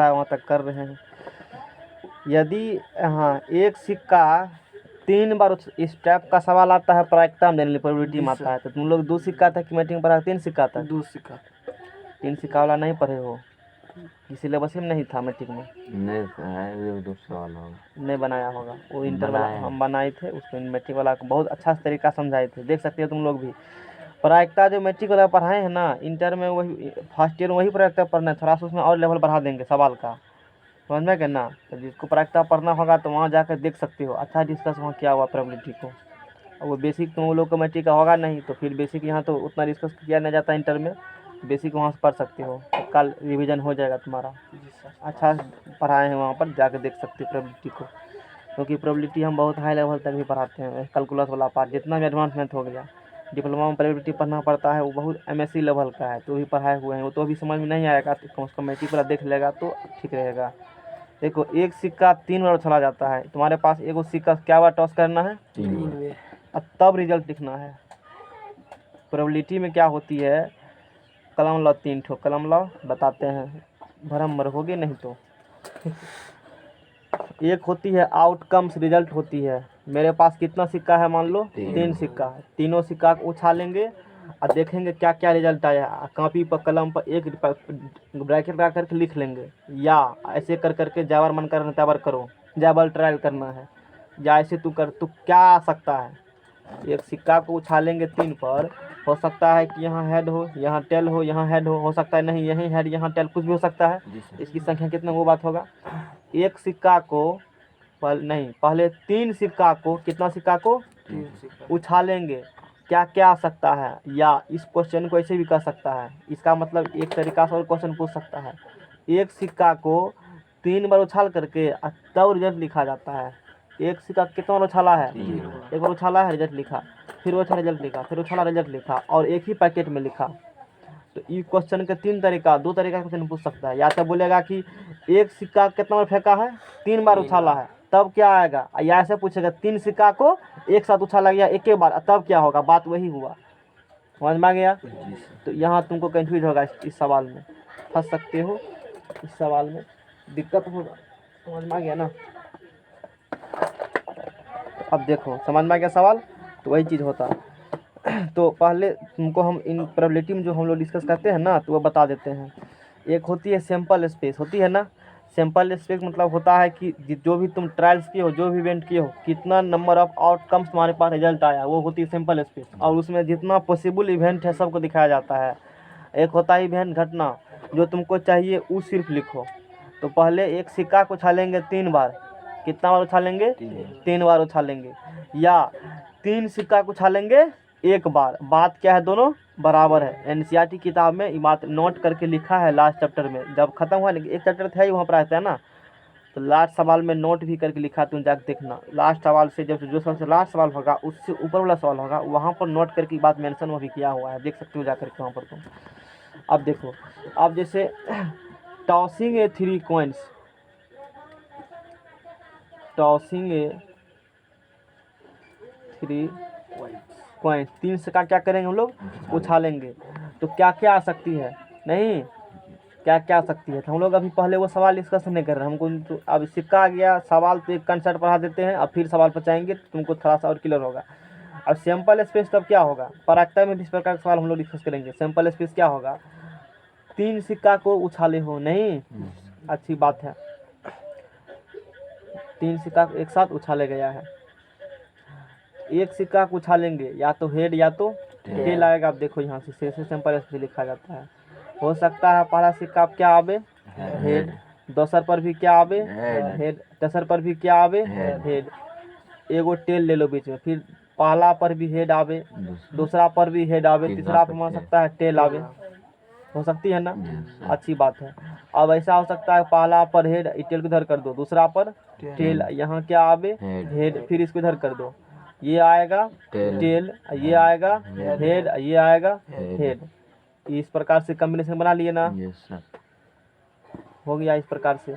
वहाँ तक कर रहे हैं। यदि हाँ एक सिक्का 3 बार इस टाइप का सवाल आता है प्रायिकता में देने प्रोबेबिलिटी में आता है, तो तुम लोग 2 सिक्का तक की मैट्रिक पढ़ा 3 सिक्का तक 2 सिक्का 3 सिक्का वाला नहीं पढ़े हो? किसी सिलेबस में नहीं था मैट्रिक में? नहीं है, ये दूसरा वाला होगा, नहीं बनाया होगा वो इंटर वाला हम बनाए थे, उसको मैट्रिक वाला को बहुत अच्छा तरीका समझाए थे, देख सकते हो तुम लोग भी। प्रायिकता जो मैट्रिक वाला पढ़ाए हैं ना, इंटर में वही फर्स्ट ईयर में वही प्रायिकता पढ़ना है, थोड़ा सा उसमें और लेवल बढ़ा देंगे सवाल का, समझ में क्या ना। तो जिसको प्रायिकता पढ़ना होगा तो वहाँ जाकर देख सकते हो, अच्छा डिस्कस वहाँ किया हुआ प्रोबेबिलिटी को। और वो बेसिक तुम लोग को मैट्रिक का होगा नहीं, तो फिर बेसिक यहाँ तो उतना डिस्कस किया नहीं जाता इंटर में, बेसिक वहाँ से पढ़ सकते हो, तो कल रिवीजन हो जाएगा तुम्हारा। अच्छा पढ़ाए हैं वहाँ पर, जाकर देख सकते हो प्रोबेबिलिटी को, क्योंकि प्रोबेबिलिटी हम बहुत हाई लेवल तक भी पढ़ाते हैं। कैलकुलस वाला पार्ट जितना भी एडवांसमेंट हो गया, डिप्लोमा में प्रोबेबिलिटी पढ़ना पड़ता है, वो बहुत MSc लेवल का है, तो भी पढ़ाए हुए हैं, वो तो अभी समझ में नहीं आएगा, तो उसको मैट्रिक वाला देख लेगा तो ठीक रहेगा। देखो एक सिक्का 3 बार उछला जाता है, तुम्हारे पास एगो सिक्का क्या बार टॉस करना है? 3 में, अब तब रिजल्ट लिखना है। प्रोबेबिलिटी में क्या होती है, कलम लो 3 ठो कलम लो, बताते हैं, भरम मरोगे नहीं तो। एक होती है आउटकम्स रिजल्ट होती है, मेरे पास कितना सिक्का है मान लो 3 सिक्का है, तीनों सिक्का को उछालेंगे और देखेंगे क्या क्या रिजल्ट आया, कॉपी पर कलम पर एक ब्रैकेट लगा करके लिख लेंगे, या ऐसे कर करके जावर मन करना त्यावर करो, जावर ट्रायल करना है, या ऐसे तू कर, तू क्या आ सकता है। एक सिक्का को उछालेंगे 3 पर, हो सकता है कि यहाँ हेड हो, यहाँ टेल हो, यहाँ हेड हो सकता है नहीं यहीं हेड यहाँ टेल, कुछ भी हो सकता है। इसकी संख्या कितना वो बात होगा। एक सिक्का को पहले 3 सिक्का को, कितना सिक्का को 3 सिक्का उछालेंगे, क्या क्या आ सकता है, या इस क्वेश्चन को ऐसे भी कर सकता है, इसका मतलब एक तरीका से और क्वेश्चन पूछ सकता है। एक सिक्का को 3 बार उछाल करके तब रिजल्ट लिखा जाता है। एक सिक्का कितना बार उछाला है? एक बार उछाला है, रिजल्ट लिखा, फिर उछाला रिजल्ट लिखा, फिर उछाला रिजल्ट लिखा, और एक ही पैकेट में लिखा। तो इस क्वेश्चन के 2 तरीका क्वेश्चन पूछ सकता है, या तो बोलेगा कि एक सिक्का कितना बार फेंका है, 3 बार उछाला है, तब क्या आएगा, या ऐसे पूछेगा 3 सिक्का को एक साथ उछाला गया एक बार, तब क्या होगा, बात वही हुआ, समझ में आ गया। तो यहाँ तुमको कंफ्यूज होगा इस सवाल में, फंस सकते हो, इस सवाल में दिक्कत होगा, समझ में आ गया ना। अब देखो समझ में आ गया सवाल, तो वही चीज़ होता है। तो पहले तुमको हम इन प्रोबेबिलिटी में जो हम लोग डिस्कस करते हैं ना, तो वो बता देते हैं। एक होती है सैंपल स्पेस, होती है ना, सैंपल स्पेस मतलब होता है कि जो भी तुम ट्रायल्स किए हो, जो भी इवेंट किए हो, कितना नंबर ऑफ आउटकम्स तुम्हारे पास रिजल्ट आया, वो होती है सैंपल स्पेस, और उसमें जितना पॉसिबल इवेंट है सबको दिखाया जाता है। एक होता है इवेंट घटना, जो तुमको चाहिए वो सिर्फ लिखो। तो पहले एक सिक्का को उछालेंगे 3 बार, कितना बार उछालेंगे? 3 बार उछालेंगे, या 3 सिक्का को उछालेंगे 1 बार। बात क्या है, दोनों बराबर है। NCERT किताब में ये बात नोट करके लिखा है, लास्ट चैप्टर में जब खत्म हुआ, एक चैप्टर था ही वहाँ पर आता है ना, तो लास्ट सवाल में नोट भी करके लिखा, तुम जाकर देखना। लास्ट सवाल से जब जो सबसे लास्ट सवाल होगा उससे ऊपर वाला सवाल होगा, वहाँ पर नोट करके बात मेंशन वो भी किया हुआ है, देख सकते हो जाकर के वहाँ पर तुम। अब देखो, अब जैसे टॉसिंग ए 3 कॉइन्स, टॉसिंग ए 3 कॉइन्स, 3 सिक्का क्या करेंगे हम लोग, उछालेंगे, तो क्या क्या आ सकती है, नहीं क्या क्या आ सकती है, तो हम लोग अभी पहले वो सवाल डिस्कस नहीं कर रहे हैं, हमको तो अब सिक्का आ गया, सवाल तो एक कंसेप्ट पढ़ा देते हैं, अब फिर सवाल पर जाएंगे तो तुमको थोड़ा सा और क्लियर होगा। अब सैंपल स्पेस तब क्या होगा, प्रायिकता में भी इस प्रकार का सवाल हम लोग डिस्कस करेंगे। सैंपल स्पेस क्या होगा, 3 सिक्का को उछाले हो, नहीं अच्छी बात है, 3 सिक्का एक साथ उछाले गया है, एक सिक्का को उछालेंगे या तो हेड या तो टेल आएगा। आप देखो यहाँ से सैंपल स्पेस लिखा जाता है, हो सकता है पहला सिक्का क्या आवे, हेड, दोसर पर भी क्या आवे, हेड, तेसर पर भी क्या आवे, हेड, एगो टेल ले लो बीच में, फिर पहला पर भी हेड आवे, दूसरा पर भी हेड आवे, तीसरा पर मान सकता है टेल आवे, हो सकती है ना, अच्छी बात है। अब ऐसा हो सकता है पहला पर हेड, टेल को इधर कर दो, दूसरा पर टेल, यहाँ क्या आवे, हेड, फिर इसको इधर कर दो, ये आएगा टेल, ये आएगा हेड, ये आएगा हेड। इस प्रकार से कॉम्बिनेशन बना लिए ना, हो गया इस प्रकार से,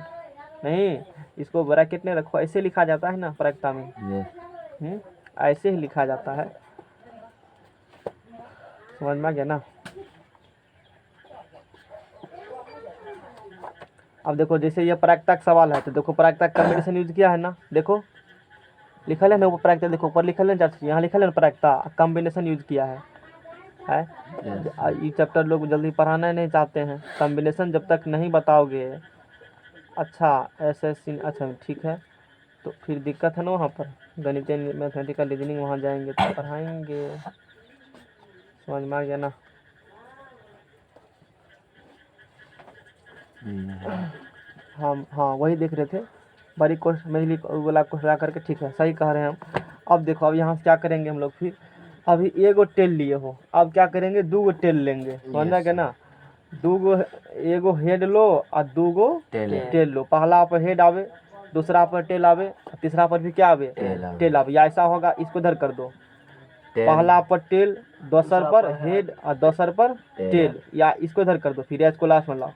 नहीं इसको ब्रैकेट में रखो, ऐसे लिखा जाता है ना प्रायिकता में, ऐसे ही लिखा जाता है, समझ में आ गया ना। अब देखो जैसे ये प्रायिकता का सवाल है तो देखो प्रायिकता का कॉम्बिनेशन यूज किया है ना, देखो लिखल है ना ऊपर प्रायिकता, देखो ऊपर लिखल है ना, यहाँ लिखल है ना प्रायिकता, कॉम्बिनेशन यूज किया है। ये चैप्टर लोग जल्दी पढ़ाना नहीं चाहते हैं, कॉम्बिनेशन जब तक नहीं बताओगे। अच्छा एसएससी, अच्छा ठीक है, तो फिर दिक्कत है ना वहाँ पर, गणितीय मैथमेटिकल रीजनिंग वहाँ जाएंगे तो पढ़ाएंगे, समझ में आ गया ना। हाँ वही देख रहे थे, बड़ी कोर्स मेरे वाला कोर्स ला करके, ठीक है सही कह रहे हैं हम। अब देखो अब यहाँ से क्या करेंगे हम लोग, फिर अभी एगो टेल लिए हो, अब क्या करेंगे, 2 गो टेल लेंगे, समझ में गया ना। 2 गो, एगो हेड लो और 2 गो टेल लो, पहला पर हेड आवे, दूसरा पर टेल आवे, तीसरा पर भी क्या आवे, टेल आवे, या ऐसा होगा इसको इधर कर दो, पहला पर टेल, दूसर पर हेड और दूसर पर टेल, या इसको इधर कर दो, फिर इसको लास्ट में लाओ,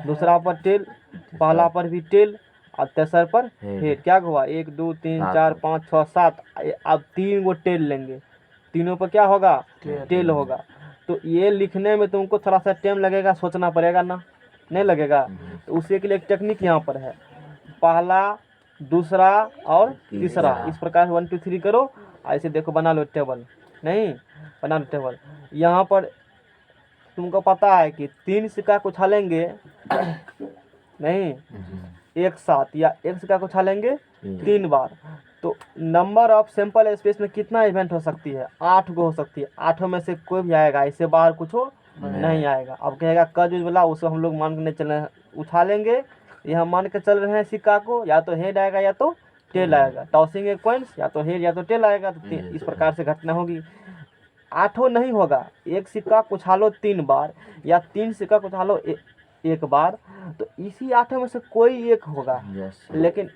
दूसरा पर टेल, पहला पर भी टेल और तेसर पर हेड, क्या हुआ 1 2 3 4 5 6 7, अब 3 गो टेल लेंगे, तीनों पर क्या होगा, टेल होगा। तो ये लिखने में तुमको थोड़ा सा टाइम लगेगा, सोचना पड़ेगा ना, नहीं लगेगा, तो उसी के लिए एक टेक्निक यहाँ पर है, पहला दूसरा और तीसरा, इस प्रकार 1 2 3 करो, ऐसे देखो बना लो टेबल, नहीं बना लो टेबल। यहाँ पर तुमको पता है कि 3 सिक्का को उछालेंगे नहीं एक साथ, या एक सिक्का को उछालेंगे 3 बार, तो नंबर ऑफ सैंपल स्पेस में कितना इवेंट हो सकती है, 8 गो हो सकती है, 8 में से कोई भी आएगा, इससे बाहर कुछ नहीं आएगा। अब कहेगा कज वाला, उसे हम लोग मान के नहीं चल रहे हैं, उछालेंगे, ये हम मान के चल रहे हैं सिक्का को, या तो हेड आएगा या तो टेल आएगा, टॉसिंग एक पॉइंट्स, या तो हेड या तो टेल आएगा, तो इस प्रकार से घटना होगी। 8 नहीं होगा, एक सिक्का को उछालो 3 बार या 3 सिक्का को उछालो एक बार, तो इसी 8 में से कोई एक होगा, लेकिन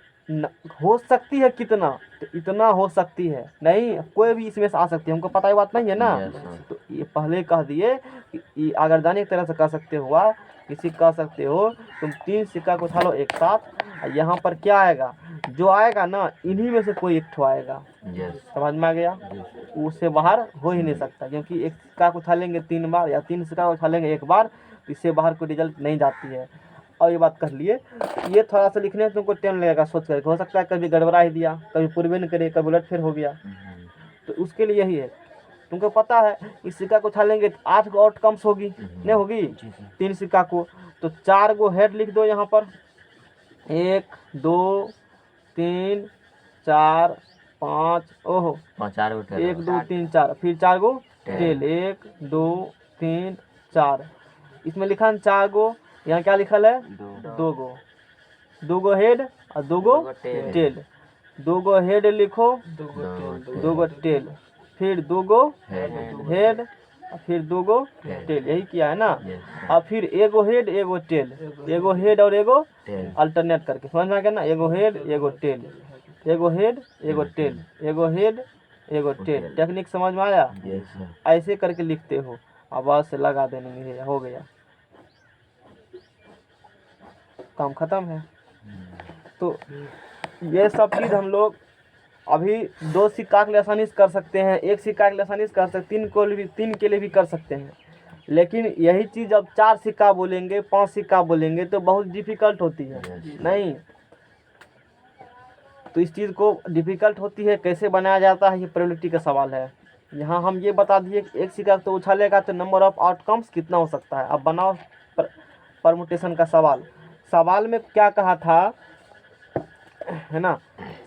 हो सकती है कितना, तो इतना हो सकती है, नहीं कोई भी इसमें से आ सकती है, हमको पता है बात नहीं है ना। तो ये पहले कह दिए कि अगर जाने की तरह से कह सकते हो, किसी कह सकते हो तुम 3 सिक्का को उछालो एक साथ, यहाँ पर क्या आएगा, जो आएगा ना इन्हीं में से कोई एक ठो आएगा, समझ में आ गया, उससे बाहर हो ही नहीं सकता, क्योंकि एक सिक्का को उछालेंगे 3 बार या 3 सिक्का को उछालेंगे एक बार, तो इससे बाहर कोई रिजल्ट नहीं जाती है। और ये बात कर लिए, ये थोड़ा सा लिखने में तुमको टाइम लगेगा, सोच करके, हो सकता है कभी गड़बड़ा ही दिया, कभी पूर्वे न करे, कभी उलट फेर हो गया, तो उसके लिए यही है, तुमको पता है इस सिक्का को उछालेंगे तो 8 गो आउटकम्स होगी, नहीं होगी 3 सिक्का को, तो 4 गो हेड लिख दो यहाँ पर, 1 2 3 4 5, ओहो 1 2 3 4, फिर 4 गो टेल, 1 2 3 4, इसमें लिखा है 4 गो, यहाँ क्या लिखल है 2 गो हेड और 2 गो टेल, 2 गो हेड लिखो, 2 गो टेल, फिर 2 गो हेड, फिर 2 गो टेल, यही किया है ना। अब फिर एगो हेड एगो टेल, एगो हेड और एगो अल्टरनेट करके, समझ में आ गया ना, एगो हेड एगो टेल, एगो हेड एगो टेल, एगो हेड एगो टेल, टेक्निक समझ में आया, ऐसे करके लिखते हो, आवाज से लगा देंगे, हो गया काम खत्म है। तो ये सब चीज़ हम लोग अभी 2 सिक्का के लिए आसानी से कर सकते हैं, 1 सिक्का के लिए आसानी से कर सकते हैं, 3 के लिए भी कर सकते हैं, लेकिन यही चीज़ अब 4 सिक्का बोलेंगे, 5 सिक्का बोलेंगे तो बहुत डिफ़िकल्ट होती है, नहीं तो इस चीज़ को डिफ़िकल्ट होती है, कैसे बनाया जाता है ये प्रोबेबिलिटी का सवाल है। यहाँ हम ये बता दिए कि 1 सिक्का तो उछालेगा तो नंबर ऑफ आउटकम्स कितना हो सकता है। अब बनाओ परमुटेशन का सवाल, सवाल में क्या कहा था, है ना,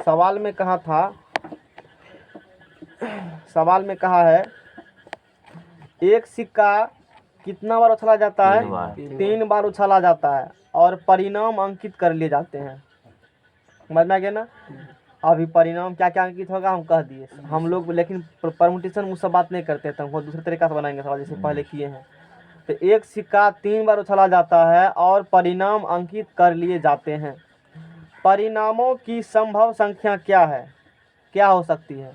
सवाल में कहा था, सवाल में कहा है एक सिक्का कितना बार उछाला जाता है, 3 बार उछाला जाता है, और परिणाम अंकित कर लिए जाते हैं, समझ में आ गया ना। अभी परिणाम क्या क्या अंकित होगा हम कह दिए हम लोग, लेकिन परमुटेशन वो सब बात नहीं करते थे, हम दूसरे तरीका से बनाएंगे सवाल, जैसे पहले किए हैं। तो एक सिक्का 3 बार उछाला जाता है और परिणाम अंकित कर लिए जाते हैं, परिणामों की संभव संख्या क्या है, क्या हो सकती है,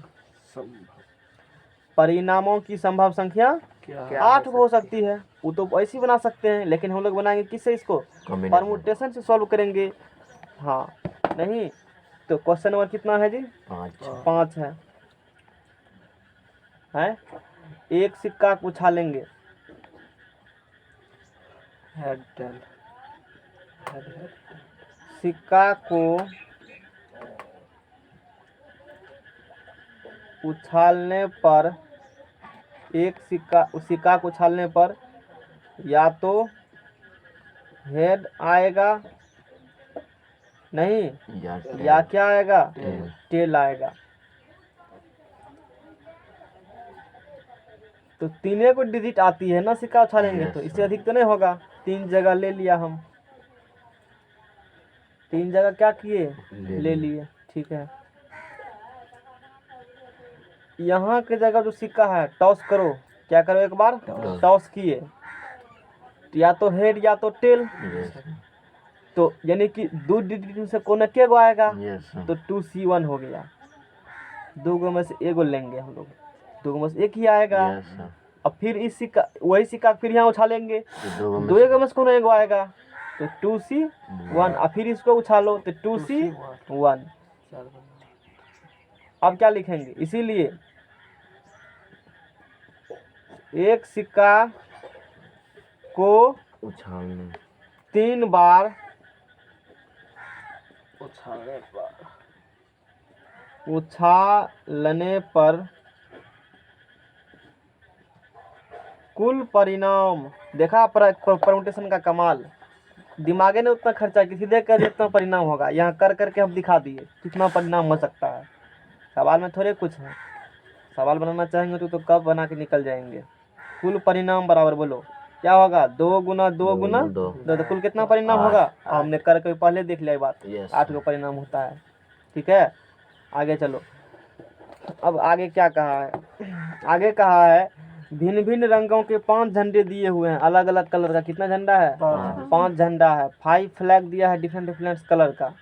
परिणामों की संभव संख्या 8 हो सकती है, वो तो ऐसे ही बना सकते हैं, लेकिन हम लोग बनाएंगे किससे, इसको परमुटेशन से सॉल्व करेंगे। हाँ नहीं तो क्वेश्चन नंबर कितना है जी, 5 है। एक सिक्का उछालेंगे, हेड टेल, सिक्का को उछालने पर सिक्का को उछालने पर या तो हेड आएगा, नहीं, या क्या आएगा, टेल आएगा। तो तीनों को डिजिट आती है ना सिक्का उछालेंगे तो, इससे अधिक तो नहीं होगा। 3 जगह ले लिया हम, 3 जगह क्या किए, ले लिए, ठीक है। यहाँ की जगह जो सिक्का है टॉस करो, क्या करो, एक बार टॉस किए, या तो हेड या तो टेल, तो यानी कि 2 डिजिट में से कौन के गो आएगा, तो 2C1 हो गया। 2 गो में से एगो लेंगे हम लोग, 2 गो में से एक ही आएगा। अब फिर इस सिक्का, वही सिक्का फिर यहाँ उछालेंगे, 2 गो में से कौन एगो आएगा, तो 2C1, और फिर इसको उछालो तो 2C1। अब क्या लिखेंगे, इसीलिए एक सिक्का को उछालने 3 बार उछालने पर कुल परिणाम, देखा परमुटेशन का कमाल, दिमागे ने उतना खर्चा किसी देख कर जितना परिणाम होगा, यहाँ कर करके हम दिखा दिए कितना परिणाम हो सकता है। सवाल में थोड़े कुछ है, सवाल बनाना चाहेंगे तो कब बना के निकल जाएंगे। कुल परिणाम बराबर बोलो क्या होगा, 2 गुना 2 गुना 2, तो कुल कितना परिणाम होगा, हमने करके पहले देख लिया बात, 8 को परिणाम होता है, ठीक है। आगे चलो, अब आगे क्या कहा है, आगे कहा है भिन्न भिन्न रंगों के 5 झंडे दिए हुए हैं, अलग अलग कलर का कितना झंडा है, 5 झंडा है। 5 फ्लैग दिया है डिफरेंट डिफरेंट कलर का,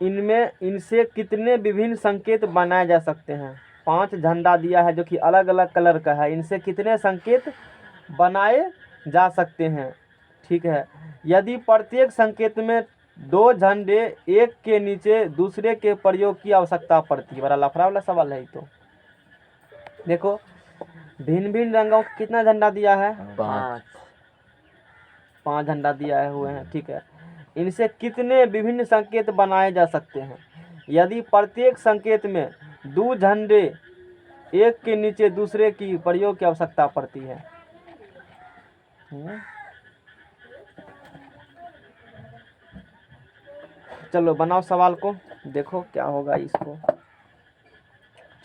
इनसे कितने विभिन्न संकेत बनाए जा सकते हैं। 5 झंडा दिया है जो कि अलग अलग कलर का है, इनसे कितने संकेत बनाए जा सकते हैं, ठीक है। यदि प्रत्येक संकेत में 2 झंडे एक के नीचे दूसरे के प्रयोग की आवश्यकता पड़ती है, बड़ा लफड़ा वाला सवाल है। तो देखो भिन्न भिन्न रंगों का कितना झंडा दिया है, 5 झंडा दिया है हुए हैं, ठीक है। इनसे कितने विभिन्न संकेत बनाए जा सकते हैं। यदि प्रत्येक संकेत में 2 झंडे एक के नीचे दूसरे की प्रयोग की आवश्यकता पड़ती है। चलो बनाओ सवाल को, देखो क्या होगा इसको।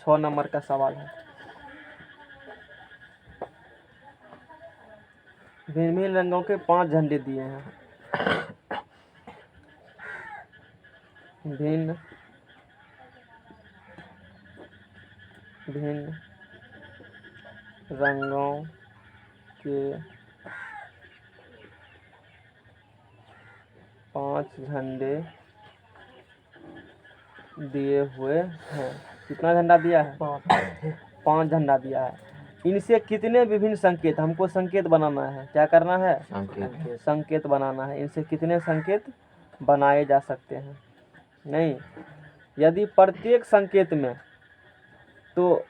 6 नंबर का सवाल है। भिन्न भिन्न रंगों के 5 झंडे दिए हैं, भिन्न भिन्न रंगों के 5 झंडे दिए हुए हैं। कितना झंडा दिया है, 5 झंडा दिया है। इनसे कितने विभिन्न संकेत, हमको संकेत बनाना है, क्या करना है, संकेत बनाना है। इनसे कितने संकेत बनाए जा सकते हैं, नहीं, यदि प्रत्येक संकेत में, तो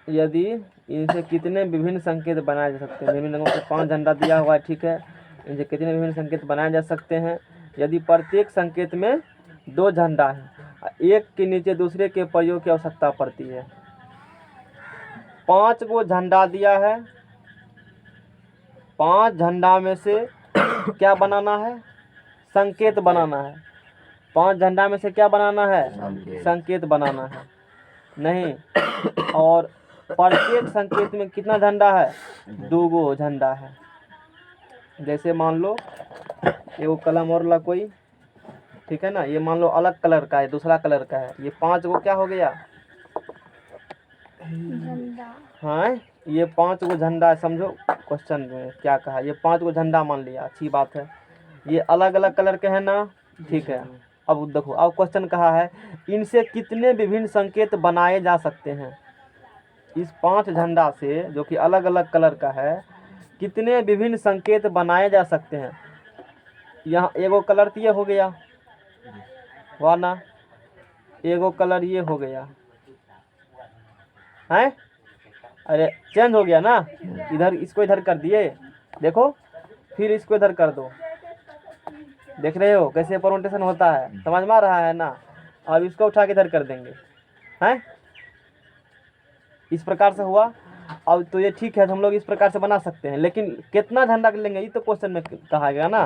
यदि इनसे कितने विभिन्न संकेत बनाए जा सकते हैं। विभिन्न रंगों के 5 झंडा दिया हुआ है, ठीक है। इनसे कितने विभिन्न संकेत बनाए जा सकते हैं यदि प्रत्येक संकेत में 2 झंडा है, एक के नीचे दूसरे के प्रयोग की आवश्यकता पड़ती है। 5 को झंडा दिया है, 5 झंडा में से क्या बनाना है, संकेत बनाना है। 5 झंडा में से क्या बनाना है, संकेत बनाना है, नहीं। और प्रत्येक संकेत में कितना झंडा है, 2 गो झंडा है। जैसे मान लो एगो कलम और ला कोई, ठीक है ना, ये मान लो अलग कलर का है, दूसरा कलर का है, ये 5 गो क्या हो गया, हाँ, ये 5 गो झंडा है। समझो क्वेश्चन में क्या कहा, ये 5 गो झंडा मान लिया, अच्छी बात है। ये अलग अलग कलर के हैं ना, ठीक है। अब देखो, अब क्वेश्चन कहा है इनसे कितने विभिन्न संकेत बनाए जा सकते हैं। इस 5 झंडा से जो कि अलग अलग कलर का है, कितने विभिन्न संकेत बनाए जा सकते हैं। यहाँ एगो कलर तो ये हो गया, वाह ना, एगो कलर ये हो गया है, अरे चेंज हो गया ना, इधर इसको इधर कर दिए, देखो फिर इसको इधर कर दो, देख रहे हो कैसे परमुटेशन होता है, समझ में आ रहा है ना। अब इसको उठा के इधर कर देंगे, हैं इस प्रकार से हुआ। अब तो ये ठीक है, तो हम लोग इस प्रकार से बना सकते हैं, लेकिन कितना झंडा लेंगे ये तो क्वेश्चन में कहा गया ना।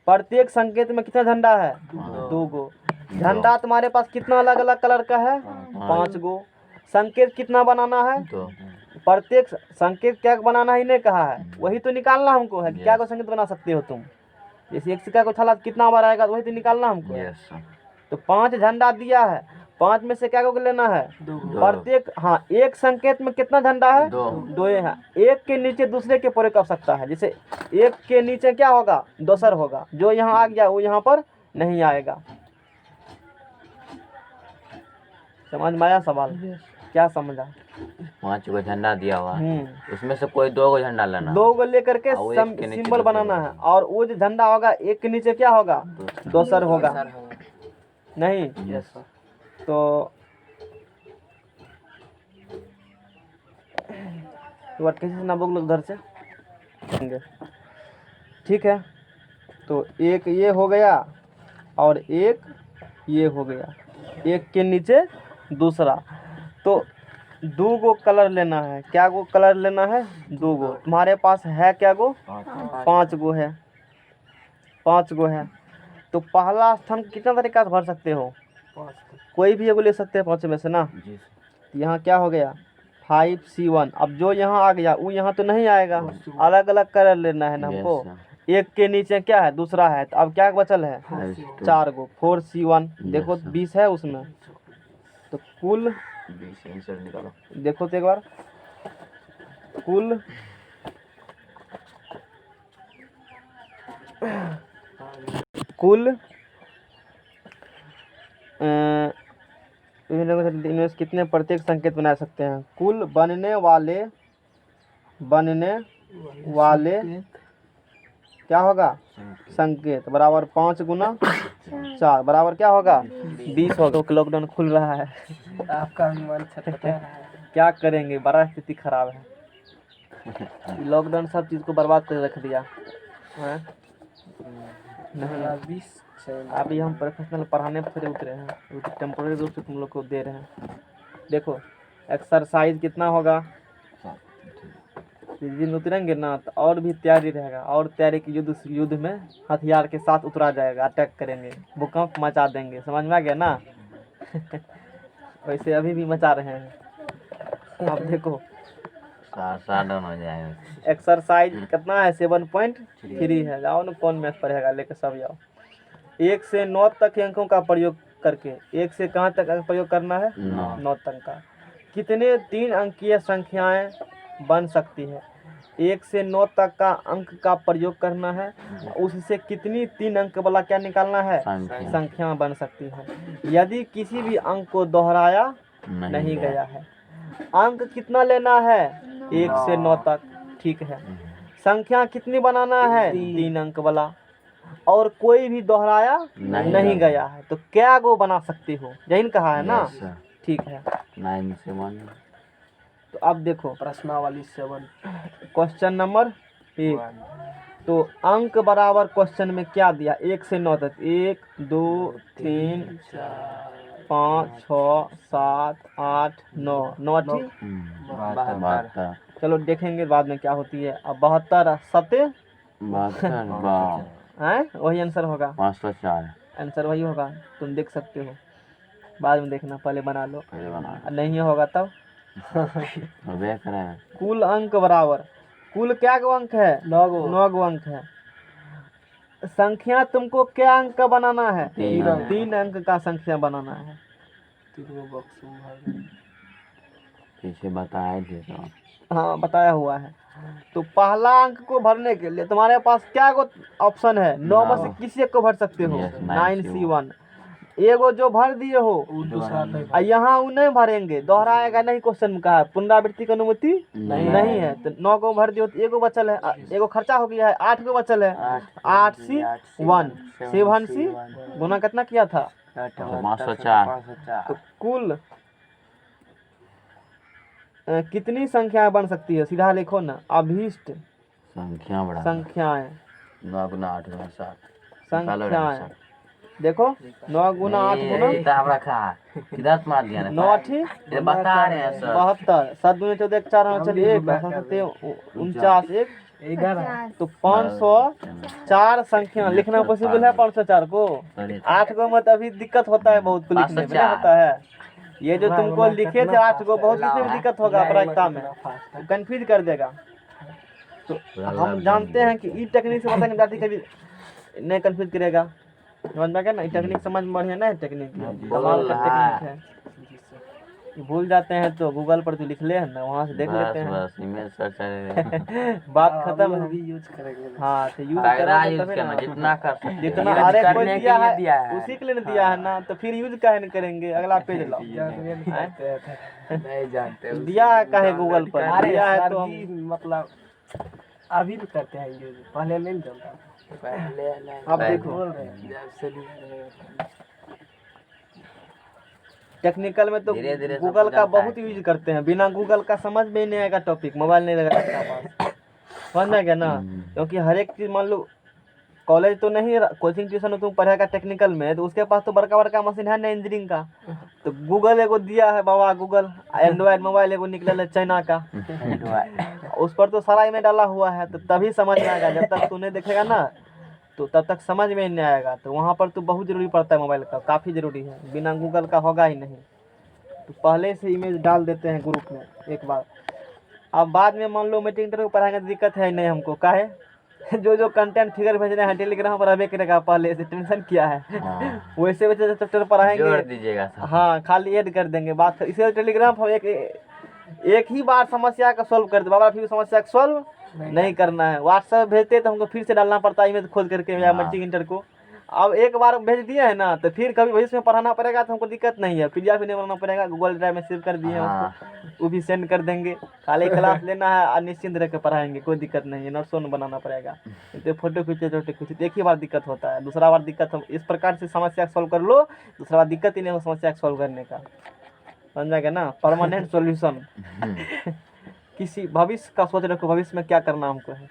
प्रत्येक संकेत में कितना झंडा है, 2 गो। झंडा तुम्हारे पास कितना अलग अलग कलर का है, 5 गो। संकेत कितना बनाना है, तो प्रत्येक संकेत क्या बनाना है इन्हें कहा है, वही तो निकालना हमको है कि क्या को संकेत बना सकते हो तुम। जैसे एक सिक्का को छाला कितना बार आएगा, वही तो निकालना हमको है। Yes sir. तो 5 झंडा दिया है, 5 में से क्या को लेना है, प्रत्येक। हाँ, एक संकेत में कितना झंडा है, 2 है। एक के नीचे दूसरे के प्रयोग कर सकता है। जैसे एक के नीचे क्या होगा, दोसर होगा, जो यहाँ आ गया वो यहाँ पर नहीं आएगा। समझ में आया सवाल, क्या समझा। 5 गो झंडा दिया हुआ है, उसमें से कोई 2 गो झंडा लेना। 2 को लेकर के और एक के नीचे सिंबल दूसरे बनाना है, और वो जो झंडा होगा एक के नीचे क्या होगा, दोसर होगा नहीं। Yes sir. तो वर्ड कैसे ना बोल उधर से, ठीक है। तो एक ये हो गया और एक ये हो गया, एक के नीचे दूसरा। तो 2 गो कलर लेना है, क्या गो कलर लेना है, 2 गो। तुम्हारे पास है क्या गो, 5 गो है, 5 गो है। तो पहला स्थान कितना तरीका से भर सकते हो, कोई भी एगो ले सकते हैं 5 में से ना। तो यहाँ क्या हो गया 5C1। अब जो यहाँ आ गया वो यहाँ तो नहीं आएगा, अलग अलग कलर लेना है ना हमको। एक के नीचे क्या है, दूसरा है। तो अब क्या बचल है, 4 गो, 4C1। देखो 20 है उसमें, तो कुल 20 आंसर निकालो। देखो तो एक बार, कुल इनमें से कितने प्रत्येक संकेत बना सकते हैं। कुल बनने वाले क्या होगा, संकेत बराबर 5 गुना 4 बराबर क्या होगा, 20 होगा। तो लॉकडाउन खुल रहा है, आपका अनुमान क्या करेंगे, बड़ा स्थिति खराब है। लॉकडाउन सब चीज़ को बर्बाद कर रख दिया है। नहीं अभी हम प्रोफेशनल पढ़ाने पर थोड़े उतरे हैं, टेम्पोररी रूप से तुम लोग को दे रहे हैं। देखो एक्सरसाइज कितना होगा, दिन उतरेंगे ना तो और भी तैयारी रहेगा, और तैयारी की युद्ध में हथियार के साथ उतरा जाएगा, अटैक करेंगे, भूकंप मचा देंगे, समझ में आ गया ना। वैसे अभी भी मचा रहे हैं। अब देखो डाउन हो जाएगा। एक्सरसाइज कितना है, 7.3 है। जाओ ना, कौन मैथ पढ़ेगा, लेकर सब जाओ। 1 से 9 तक के अंकों का प्रयोग करके, 1 से कहाँ तक का प्रयोग करना है, 9 तक का। कितने 3 अंकीय संख्याएं बन सकती है। 1 से 9 तक का अंक का प्रयोग करना है, उससे कितनी 3 अंक वाला क्या निकालना है, संख्या बन सकती है। यदि किसी भी अंक को दोहराया नहीं गया है। अंक कितना लेना है, 1 से 9 तक, ठीक है। संख्या कितनी बनाना है, 3 अंक वाला, और कोई भी दोहराया नहीं गया है। तो क्या गो बना सकते हो, यही कहा है ना, ठीक है। 9 से 1। तो अब देखो प्रश्नावली 7, क्वेश्चन नंबर 1। तो अंक बराबर क्वेश्चन में क्या दिया, 1 से 9 तक, 1 2 3 4 5 6 7 8 9 9 ठीक। 72। चलो देखेंगे बाद में क्या होती है। अब 72 सत्य 72 है, वही आंसर होगा, 504। आंसर वही होगा। तुम देख सकते हो, बाद में देखना, पहले बना लो, पहले बना नहीं होगा तब। करें। कुल अंक बराबर, कुल क्या गो अंक है, 9 गो अंक है। संख्या तुमको क्या अंक का बनाना है, 3 अंक का संख्या बनाना है। पीछे बताए थे तो। हाँ बताया हुआ है। तो पहला अंक को भरने के लिए तुम्हारे पास क्या गो ऑप्शन है, 9 में से किसी एक को भर सकते हो, 9C1। एगो जो भर दिए हो दूसरा, यहाँ वो नहीं भरेंगे, दोहराएगा नहीं, क्वेश्चन में कहा पुनरावृत्ति की अनुमति नहीं है। तो 9 को भर दियो तो एगो बचल है, एगो खर्चा हो गया है, 8 को बचल है। 8C1 7C गुना कितना किया था, 504। तो कुल कितनी संख्याएं बन सकती है, सीधा लिखो ना, अभीष्ट संख्या बड़ा संख्याएं। 9 गुना 8 गुना 7। संख्याएं देखो 9 गुना 8 गुना किताब रखा है किधर से मार दिया ना 9 8 ये बता रहे हैं सर 72 7 दूनी 14 1 4 चल 1 49 1 11 तो 504 संख्या लिखना पॉसिबल है 504 को 8 को मत अभी दिक्कत होता है बहुत को लिखने में नहीं होता है ये जो तुमको लिखे थे 8 को बहुत लिखने में दिक्कत होगा प्रायिकता में कंफ्यूज कर देगा तो हम जानते हैं कि ई टेक्निक से बताएंगे विद्यार्थी कभी नहीं कंफ्यूज करेगा समझ में आ गया ना टेक्निक समझ में बढ़िया ना है टेक्निक कमाल का टेक्निक है भूल जाते हैं तो गूगल पर तो लिख ले है ना वहाँ से देख लेते हैं बस इमेज सर्च बात खत्म है यूज करेंगे हाँ तो यूज कायदा करेंगे यूज तभी करना ना जितना कर सकते जितना यूज अरे कोई करने के दिया लिए है दिया है उसी के लिए दिया है ना तो फिर यूज काहे नहीं करेंगे अगला पेज लाओ नहीं जानते दिया है काहे गूगल पर दिया है तो हम मतलब अभी भी करते हैं यूज पहले नहीं जानता पहले अब देखो बोल रहे हैं जब से भी टेक्निकल में तो धीरे-धीरे सब गूगल का जानता है। बहुत यूज करते हैं बिना गूगल का समझ में ही नहीं आएगा टॉपिक मोबाइल नहीं लगा आपका पास समझ में आ गया ना क्योंकि हर एक चीज मान लो कॉलेज तो नहीं कोचिंग ट्यूशन में तुम पढ़ेगा टेक्निकल में तो उसके पास तो बड़का बड़का मशीन है ना इंजीनियरिंग का तो गूगल एगो दिया है बाबा गूगल एंड्रॉइड मोबाइल एगो निकल है चाइना का उस पर तो सारा इमेज डाला हुआ है तो तभी समझ में आएगा जब तक तू नहीं देखेगा ना तो तब तक समझ में नहीं आएगा तो वहाँ पर तो बहुत ज़रूरी पड़ता है मोबाइल का काफ़ी ज़रूरी है बिना गूगल का होगा ही नहीं तो पहले से इमेज डाल देते हैं ग्रुप में एक बार अब बाद में मान लो मीटिंग इंटरव्यू पढ़ाएंगे तो दिक्कत है ही नहीं हमको काहे जो कंटेंट फिगर भेजने हैं टेलीग्राम पर अभी करेगा पहले से टेंशन क्या है वैसे वैसे चैप्टर जोड़ पढ़ाएंगे दीजिएगा सब हाँ खाली ऐड कर देंगे बात इसे टेलीग्राम पर एक ही बार समस्या का सॉल्व कर दे बाबा फिर समस्या का सॉल्व नहीं करना है व्हाट्सएप भेजते तो हमको फिर से डालना पड़ता है इमेज खोल करके या मीटिंग इंटर को अब एक बार भेज दिए है ना तो फिर कभी भविष्य में पढ़ाना पड़ेगा तो हमको दिक्कत नहीं है पीडीएफ भी नहीं बनाना पड़ेगा गूगल ड्राइव में सेव कर दिए हैं उसको वो भी सेंड कर देंगे खाली क्लास लेना है और निश्चिंत रह के पढ़ाएंगे कोई दिक्कत नहीं है नोट्स बनाना पड़ेगा तो फोटो खींचे छोटे खींचे एक ही बार दिक्कत होता है दूसरा बार दिक्कत हम इस प्रकार से समस्या सॉल्व कर लो दूसरा बार दिक्कत ही नहीं हो समस्या सॉल्व करने का समझ जाएगा ना परमानेंट सॉल्यूशन किसी भविष्य का सोच रखो भविष्य में क्या करना हमको है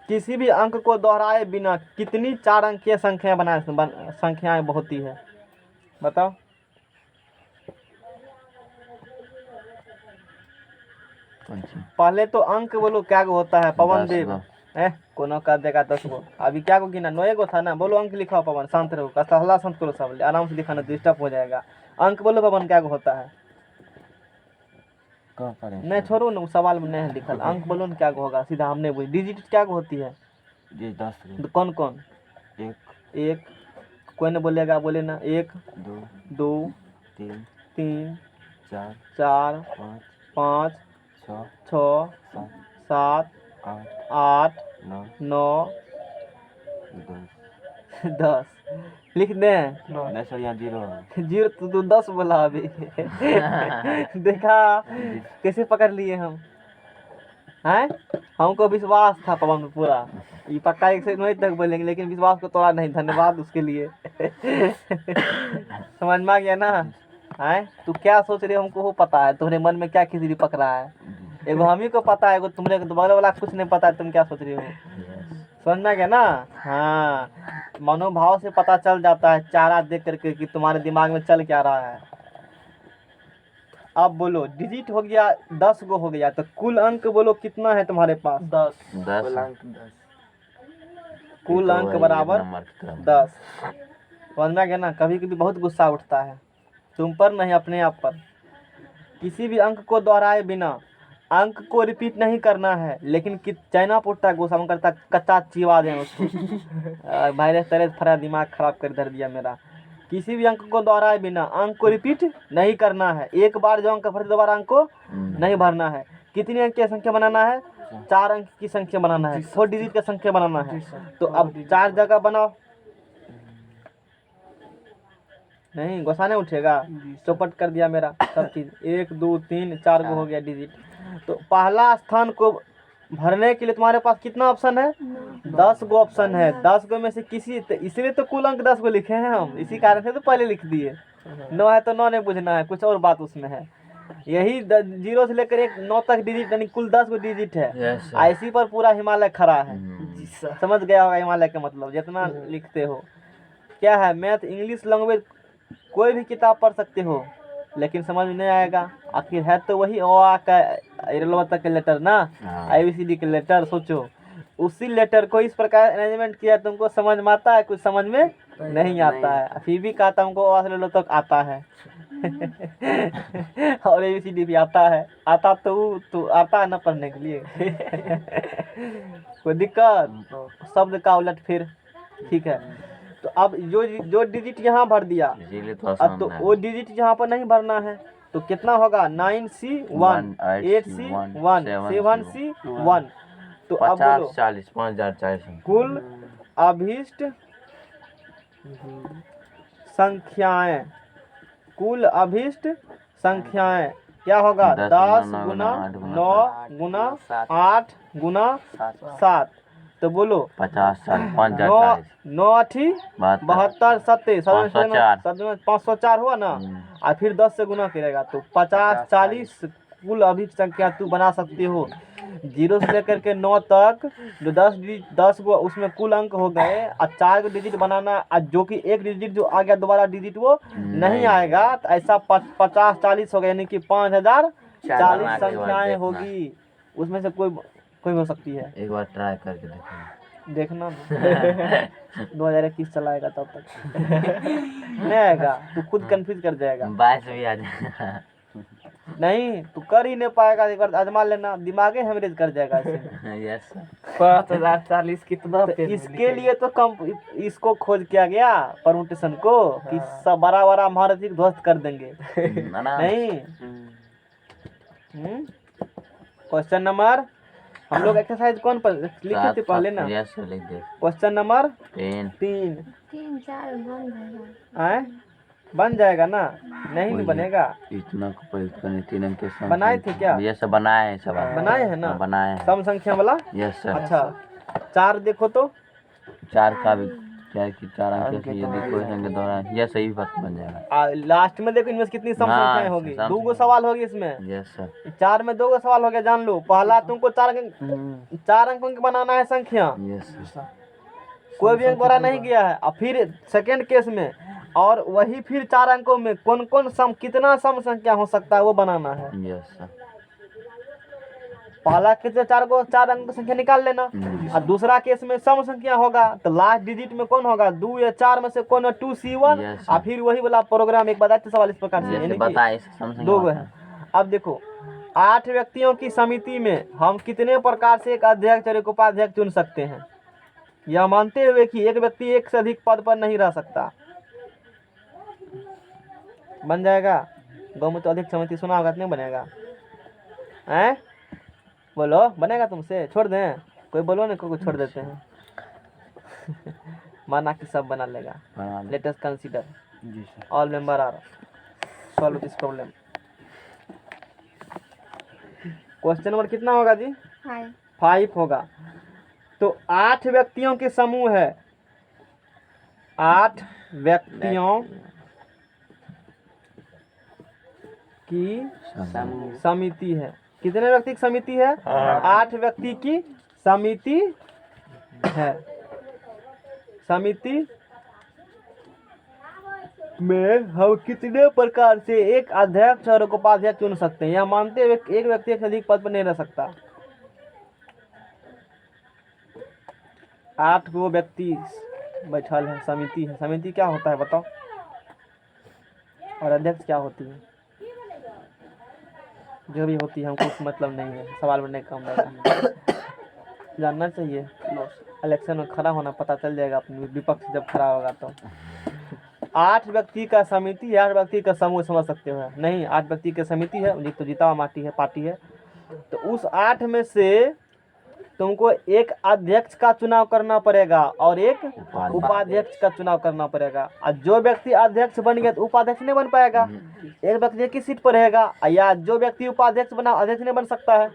किसी भी अंक को दोहराए बिना कितनी 4 अंकीय संख्याएं होती है बताओ पहले तो अंक बोलो क्या गो होता है पवन देव कोनो का देगा 10 गो अभी क्या को गिना 9 गो था ना बोलो अंक लिखो पवन शांत रहो हल्ला शांत करो सब आराम से लिखाना डिस्टर्ब हो जाएगा अंक बोलो पवन क्या गो होता है नहीं छोड़ो ना सवाल में नहीं लिखल अंक बोलो ना क्या होगा सीधा हमने बोली डिजिट क्या होती है 10 कौन कौन एक कोई नहीं बोलेगा बोले ना 1 2 3 4 5 6 7 8 9 10 लिख दें जीरो तो 10 बोला अभी देखा कैसे पकड़ लिए हम हैं हमको विश्वास था पवन में पूरा ये पक्का 1 से 9 तक बोलेंगे लेकिन विश्वास को तोड़ा नहीं धन्यवाद उसके लिए समझ में आ गया ना हैं तू क्या सोच रहे हो हमको वो पता है तुम्हारे मन में क्या खिचड़ी पक रहा है एगो हम ही को पता है एगो तुम्हारे बगल वाला कुछ नहीं पता है तुम क्या सोच रहे हो समझ में आ गया ना हाँ मनोभाव से पता चल जाता है चारा देख करके कि तुम्हारे दिमाग में चल क्या रहा है अब बोलो डिजिट हो गया 10 गो हो गया तो कुल अंक बोलो कितना है तुम्हारे पास 10 कुल अंक बराबर 10 समझ में आ गया ना कभी कभी बहुत गुस्सा उठता है तुम पर नहीं अपने आप पर किसी भी अंक को दोहराए बिना अंक को रिपीट नहीं करना है लेकिन चाइना पुट्टा गुस्सा मन करता कच्चा चिवा दें उसको वायरस तरह फरा दिमाग खराब कर धर दिया मेरा किसी भी अंक को दोहराए बिना अंक को रिपीट नहीं करना है एक बार जो अंक भरते दोबारा अंक को नहीं भरना है कितनी अंक की संख्या बनाना है 4 अंक की संख्या बनाना है 4 डिजिट का संख्या बनाना है तो अब 4 जगह बनाओ नहीं गुस्सा नहीं उठेगा चौपट कर दिया मेरा सब चीज 1 2 3 4 को हो गया डिजिट तो पहला स्थान को भरने के लिए तुम्हारे पास कितना ऑप्शन है 10 गो ऑप्शन है 10 गो में से किसी इसलिए तो कुल अंक 10 गो लिखे हैं हम इसी कारण से तो पहले लिख दिए 9 है तो 9 नहीं पूछना है कुछ और बात उसमें है यही 0 से लेकर 9 तक डिजिट यानी कुल 10 गो डिजिट है इसी पर पूरा हिमालय खड़ा है जी सर। समझ गया होगा हिमालय का मतलब जितना लिखते हो। क्या है, मैथ इंग्लिश लैंग्वेज कोई भी किताब पढ़ सकते हो लेकिन समझ में नहीं आएगा। आखिर है तो वही ओ आ का इरलवा तक के लेटर ना, हाँ। ABCD के लेटर। सोचो उसी लेटर को इस प्रकार अरेंजमेंट किया, तुमको समझ में आता है? कुछ समझ में नहीं आता है, फिर भी कहा तुमको आ से ले लो तक आता है। और ABCD भी आता है। आता तो आता है ना पढ़ने के लिए। कोई दिक्कत? शब्द का उलट फिर, ठीक है। तो अब जो डिजिट यहाँ भर दिया, इसीलिए तो अब आसान तो है। वो डिजिट यहाँ पर नहीं भरना है, तो कितना होगा? 9C1 8C1 7C1। तो अब 50 बोलो 40 5040 कुल अभीष्ट संख्याएं, कुल अभीष्ट संख्याएं क्या होगा? 10 गुना 9 गुना 8 गुना 7। तो बोलो 50 40 50 नौ 40 नौ अठी 72 सत्ते 504 हुआ ना, और फिर 10 से गुना करेगा तो 50 40 कुल अभीष्ट संख्या तू बना सकते हो। 0 से लेकर के 9 तक जो 10 गो उसमें कुल अंक हो गए, और 4 डिजिट बनाना, और जो कि एक डिजिट जो आ गया दोबारा डिजिट वो नहीं आएगा, तो ऐसा 50 40 हो गया, यानी कि 5040 संख्याएं होगी। उसमें से कोई हो सकती है। एक बार ट्राई करके देखो। देखना 2021 चलाएगा तब तक नहीं आएगा, तू खुद कंफ्यूज कर जाएगा। 22 भी आ जाएगा। नहीं तू कर ही नहीं पाएगा, एक बार आजमा लेना, दिमागे हेमरेज कर जाएगा ऐसे। Yes sir. 5040 कितना तो पेज में इसके लिखेंगे? लिए तो कम इसको खोज किया गया परमुटेशन को, कि सब बड़ा बड़ा महारथी को ध्वस्त कर देंगे। नहीं। क्वेश्चन नंबर, हम लोग एक्सरसाइज कौन पर लिखे थे पहले ना? यस सर लिख दे। क्वेश्चन नंबर 3 3 4 बन जाएगा। आए बन जाएगा ना? नहीं बनेगा। इतना को प्रयुक्त करने 3 अंक के सम बनाए थे क्या? यस सर बनाए हैं सब। बनाए हैं ना? बनाए हैं। सम संख्या वाला। Yes sir. अच्छा 4 देखो तो 4 का भी क्या कि 4 अंक से यदि कोई संख्या दोहराए, यह सही बात बन जाएगा। लास्ट में देखो इनमें से कितनी सम हाँ, संख्याएं होगी? सम 2 गो सवाल होगी इसमें। Yes sir. 4 में 2 गो सवाल हो गया, जान लो। पहला तुमको 4 अंकों की बनाना है संख्या, यस सर। कोई भी अंक बड़ा नहीं गया है। और फिर सेकंड केस में, और वही फिर 4 अंकों में कौन कौन सम, कितना सम संख्या हो सकता है वो बनाना है। Yes sir. पहला केस में 4 अंक की संख्या निकाल लेना, और दूसरा केस में सम संख्या होगा, तो लास्ट डिजिट में कौन होगा? 2 या 4 में से कौन है? 2C1। Yes, और फिर वही वाला प्रोग्राम एक बताते सवाल इस प्रकार से, यानी बताए कि 2 गो है। अब देखो 8 व्यक्तियों की समिति में हम कितने प्रकार से एक अध्यक्ष और एक उपाध्यक्ष चुन सकते हैं, यह मानते हुए कि एक व्यक्ति एक से अधिक पद पर नहीं रह सकता। बन जाएगा? गाँव में तो अध्यक्ष समिति सुना होगा, नहीं बनेगा? हैं बोलो, बनेगा तुमसे? छोड़ दें? कोई बोलो ना, कोई छोड़ देते हैं। माना कि सब बना लेगा। Let us consider all member are solve this problem. Question number कितना होगा जी? 5 होगा। तो 8 व्यक्तियों के समूह है, 8 व्यक्तियों की समिति है। कितने व्यक्ति की समिति है? 8 व्यक्ति की समिति है। समिति में हम कितने प्रकार से एक अध्यक्ष और एक उपाध्यक्ष चुन सकते हैं, यह मानते हुए एक व्यक्ति एक अधिक पद पर नहीं रह सकता। 8 गो व्यक्ति बैठल है, समिति है। समिति क्या होता है बताओ? और अध्यक्ष क्या होती है? जो भी होती है हमको कुछ मतलब नहीं है, सवाल में नहीं काम रहेगा। जानना चाहिए, इलेक्शन में खड़ा होना पता चल जाएगा अपने विपक्ष जब खड़ा होगा तो। 8 व्यक्ति का समिति है, 8 व्यक्ति का समूह समझ सकते हो? नहीं, 8 व्यक्ति की समिति है, तो जीता हुआ पार्टी है। तो उस 8 में से तुमको एक अध्यक्ष का चुनाव करना पड़ेगा और एक उपाध्यक्ष का चुनाव करना पड़ेगा। और जो व्यक्ति अध्यक्ष बन गया तो उपाध्यक्ष नहीं बन पाएगा, एक व्यक्ति की सीट पर रहेगा, या जो व्यक्ति उपाध्यक्ष बना अध्यक्ष नहीं बन सकता है।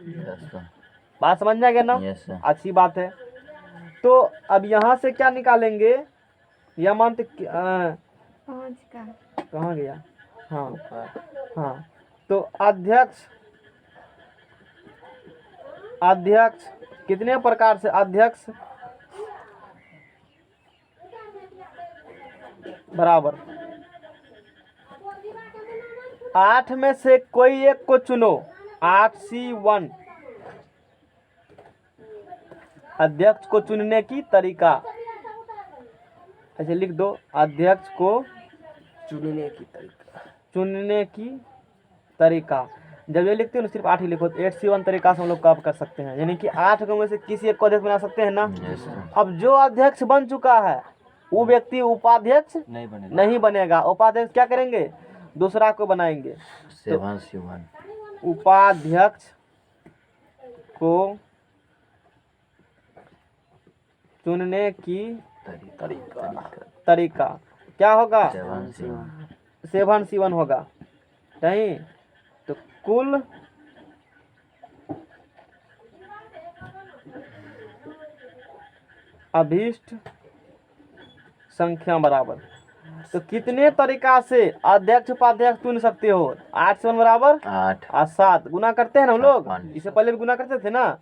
बात समझ जाएगा ना? अच्छी बात है। तो अब यहाँ से क्या निकालेंगे? या मानते कहाँ गया? हाँ तो अध्यक्ष कितने प्रकार से? अध्यक्ष बराबर 8 में से कोई एक को चुनो। 8C1 अध्यक्ष को चुनने की तरीका, ऐसे लिख दो, अध्यक्ष को चुनने की तरीका। चुनने की तरीका। जब ये लिखते हो ना सिर्फ 8 ही लिखो। 8C1 तरीका से हम लोग कब कर सकते हैं, यानी कि 8 में से किसी एक को अध्यक्ष बना सकते हैं ना। अब जो अध्यक्ष बन चुका है वो व्यक्ति उपाध्यक्ष नहीं बनेगा। उपाध्यक्ष क्या करेंगे, दूसरा को बनाएंगे। 7C1 उपाध्यक्ष को चुनने की तरीका क्या होगा, 7C1 होगा नहीं। तो कुल अभीष्ट संख्या बराबर। तो कितने तरीका से अध्यक्ष उपाध्यक्ष चुन सकते हो। 8 बराबर 8 और 7 गुना करते हैं ना हम लोग, 56। इससे पहले भी गुना करते थे ना।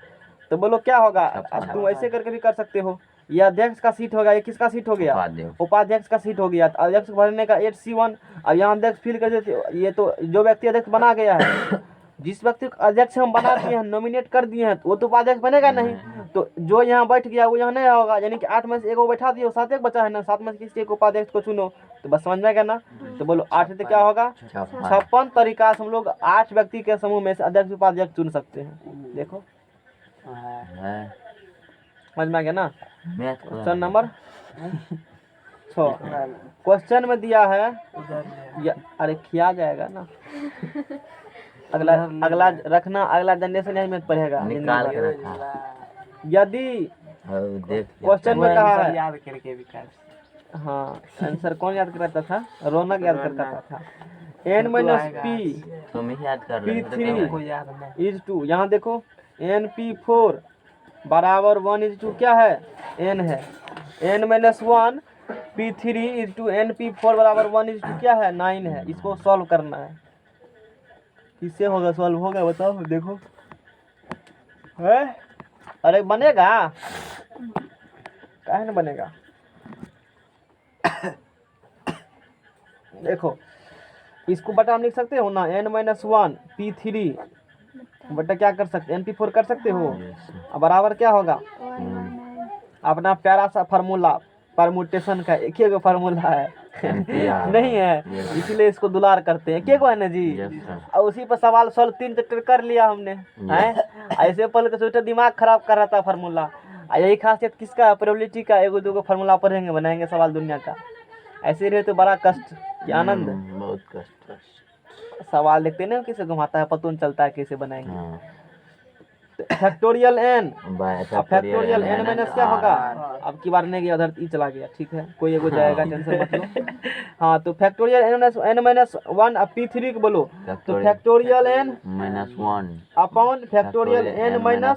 तो बोलो क्या होगा। अब तुम ऐसे करके भी कर सकते हो। ये अध्यक्ष का सीट हो गया, ये किसका सीट हो गया, उपाध्यक्ष। उपाध्यक्ष का सीट हो गया। तो अध्यक्ष भरने का 8C1। अब यहाँ अध्यक्ष फिल कर देते, ये तो जो व्यक्ति अध्यक्ष बना गया है, जिस व्यक्ति को अध्यक्ष हम बना दिए हैं, नॉमिनेट कर दिए हैं, वो तो उपाध्यक्ष बनेगा नहीं। तो जो यहाँ बैठ गया वो यहाँ नहीं होगा, यानी कि 8 में से एक को बैठा दिए, 7 एक बचा है ना, 7 में से किसी एक उपाध्यक्ष को चुनो। तो बस समझ में गया ना। तो बोलो 8 से क्या होगा, 56 तरीका से हम लोग 8 व्यक्ति के समूह में से अध्यक्ष उपाध्यक्ष चुन सकते हैं। देखो समझ में आ गया ना। क्वेश्चन नंबर 6 क्वेश्चन में दिया है अरे खिया जाएगा ना। अगला रखना, अगला जनरेशन यही में पढ़ेगा। निकाल के रखा। यदि देख क्वेश्चन में कहा है, याद करके भी कर। हाँ आंसर कौन याद करता था, रौनक याद करता था। n-p तुम ही याद कर रहे P3 कोई याद नहीं। is 2। यहाँ देखो np4 बराबर 1 is 2 क्या है, n है। n-1 p3 is 2 np4 बराबर 1 is 2 क्या है, 9 है। इसको सॉल्व करना है। किससे होगा सॉल्व, होगा बताओ देखो है। अरे बनेगा, काहे न बनेगा। देखो इसको बटा हम लिख सकते हो ना, n-1 p3 बटा क्या कर सकते, np4 कर सकते हो। अब बराबर क्या होगा, अपना प्यारा सा फार्मूला परमुटेशन का, एक ही फार्मूला है नहीं है, इसलिए इसको दुलार करते हैं। क्या है ना जी। और उसी पर सवाल सॉल्व 3 चैप्टर कर लिया हमने हैं। ऐसे पहले तो सोचा दिमाग खराब कर रहा था फार्मूला। यही खासियत किसका, प्रोबेबिलिटी का। एगो दूगो फार्मूला पढ़ेंगे, बनाएंगे सवाल दुनिया का। ऐसे रहे तो बड़ा कष्ट या आनंद। बहुत कष्ट। सवाल देखते ना कैसे घुमाता है, पता नहीं चलता है कैसे बनाएंगे। फैक्टोरियल n, अब फैक्टोरियल n माइनस क्या होगा। अब की बार नहीं गया उधर, ई चला गया। ठीक है कोई एगो जाएगा, टेंशन मत लो। हाँ तो फैक्टोरियल n-1 अब p3 को बोलो। तो factorial n-1 upon factorial n-1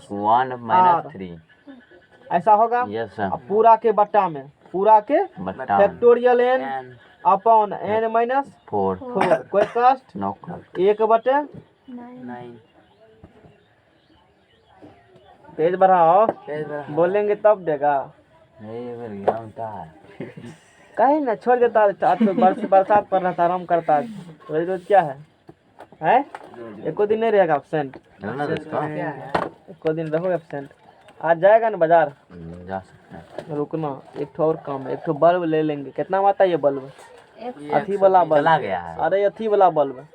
ऐसा होगा। अब पूरा के बट्टा में, पूरा के फैक्टोरियल n अपॉन n-4 कोई कष्ट 1/9। पेज बढ़ाओ, बोलेंगे तब देगा। कहीं ना छोड़ देता है। तो बरसात पड़ रहा था, आराम करता है। रोज रोज क्या है एको दिन नहीं रहेगा एब्सेंट। एको दिन रहो एब्सेंट। आज जाएगा ना बाजार, जा सकते हैं। रुकना, एक ठो और काम है। एक ठो बल्ब ले लेंगे। कितना में आता है ये बल्ब, अथी वाला बल्ब चला गया है। अरे अथी वाला बल्ब,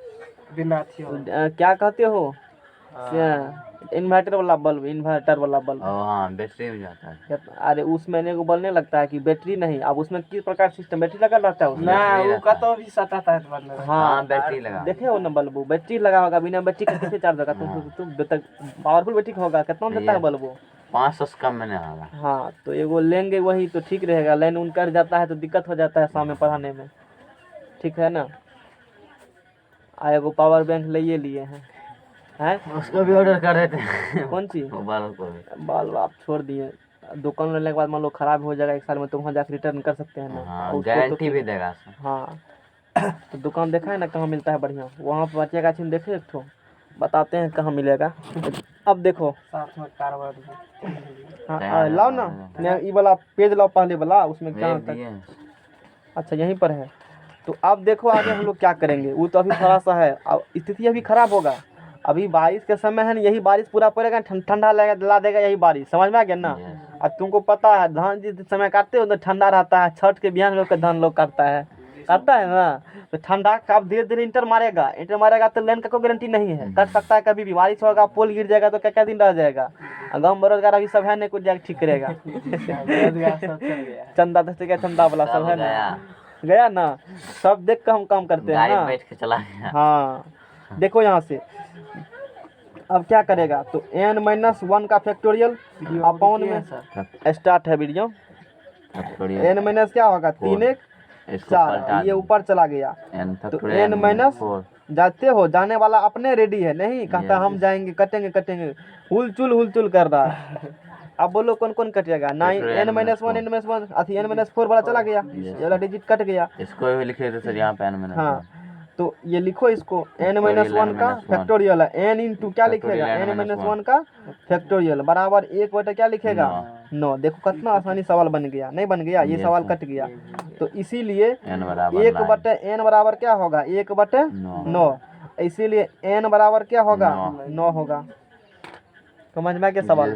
बिना अथी वाला। क्या कहते हो, इन्वर्टर वाला बल्ब, इन्वर्टर वाला बल्ब। हाँ बैटरी में जाता है। अरे उसमें ने को बलने लगता है कि बैटरी नहीं। अब उसमें किस प्रकार सिस्टम, बैटरी लगा रहता है उसमें ना, वो का तो भी सटाता है बंद। हाँ बैटरी लगा। देखे हो ना बल्ब, बैटरी लगा होगा। बिना बैटरी का कैसे चार्ज होगा। तुम पावरफुल बैटरी होगा। कितना देता है बल्ब वो, 500 से कम में नहीं होगा। हाँ तो एगो लेंगे वही तो ठीक रहेगा। लाइन उन कर जाता है तो दिक्कत हो जाता है शाम में पढ़ाने में। ठीक है ना। एगो पावर बैंक ले लिए हैं उसको भी ऑर्डर कर देते हैं। कौन चीज, बाल को भी। बाल आप छोड़ दिए। दुकान लेने के बाद मान लो खराब हो जाएगा 1 साल में, तो वहाँ जाकर रिटर्न कर सकते हैं ना। हाँ गारंटी भी देगा सर। हाँ तो दुकान देखा है ना कहाँ मिलता है बढ़िया, वहाँ पर बचेगा चीज। देखे एक ठो बताते हैं कहाँ मिलेगा। अब देखो साथ में कारवार। हाँ लाओ ना, ये वाला पेज लाओ पहले वाला, उसमें क्या होता है। अच्छा यहीं पर है। तो अब देखो आगे हम लोग क्या करेंगे। वो तो अभी थोड़ा सा है, अब स्थिति अभी खराब होगा। अभी बारिश का समय है ना, यही बारिश पूरा पड़ेगा, ठंडा लगेगा, ला देगा यही बारिश, समझ में आ गया ना। Yes. अब तुमको पता है धान जिस समय काटते हो तो ठंडा रहता है, छठ के बिहान लोग का धान लोग काटता है ना। तो ठंडा का अब धीरे धीरे इंटर मारेगा तो लाइन का कोई गारंटी नहीं है, कट सकता है कभी भी। बारिश होगा, पोल गिर जाएगा तो क्या क्या दिन रह जाएगा। गाँव बेरोजगार अभी सब है नहीं, कुछ जाके ठीक रहेगा। बेरोजगार सब चल गया है। चंदा दस टका चंदा वाला सब है ना, गया ना। सब देख कर हम काम करते हैं गाड़ी ना। बैठ के चला गया। हाँ देखो यहाँ से अब क्या करेगा, तो n-1 का फैक्टोरियल अपॉन में स्टार्ट है वीडियो। n माइनस क्या होगा, 3 इसको पलटा 4, ये ऊपर चला गया। n तो फैक्टोरियल n-4 जाते हो, जाने वाला अपने रेडी है, नहीं कहता हम जाएंगे कटेंगे। हुलचुल कर रहा है। अब बोलो कौन कौन कटेगा। n-1 अथी n-4 वाला चला गया, ये वाला डिजिट कट गया। इसको भी लिखे थे सर यहाँ पे n हाँ तो ये लिखो इसको, n-1 का फैक्टोरियल है, n इंटू क्या लिखेगा, n-1 का फैक्टोरियल बराबर 1 बटा क्या लिखेगा 9। देखो कितना आसानी सवाल बन गया, नहीं बन गया, ये सवाल कट गया। तो इसीलिए n बराबर 1 बटे n बराबर क्या होगा, 1 बटे 9। इसीलिए n बराबर क्या होगा, 9 होगा। समझ में आ गया सवाल।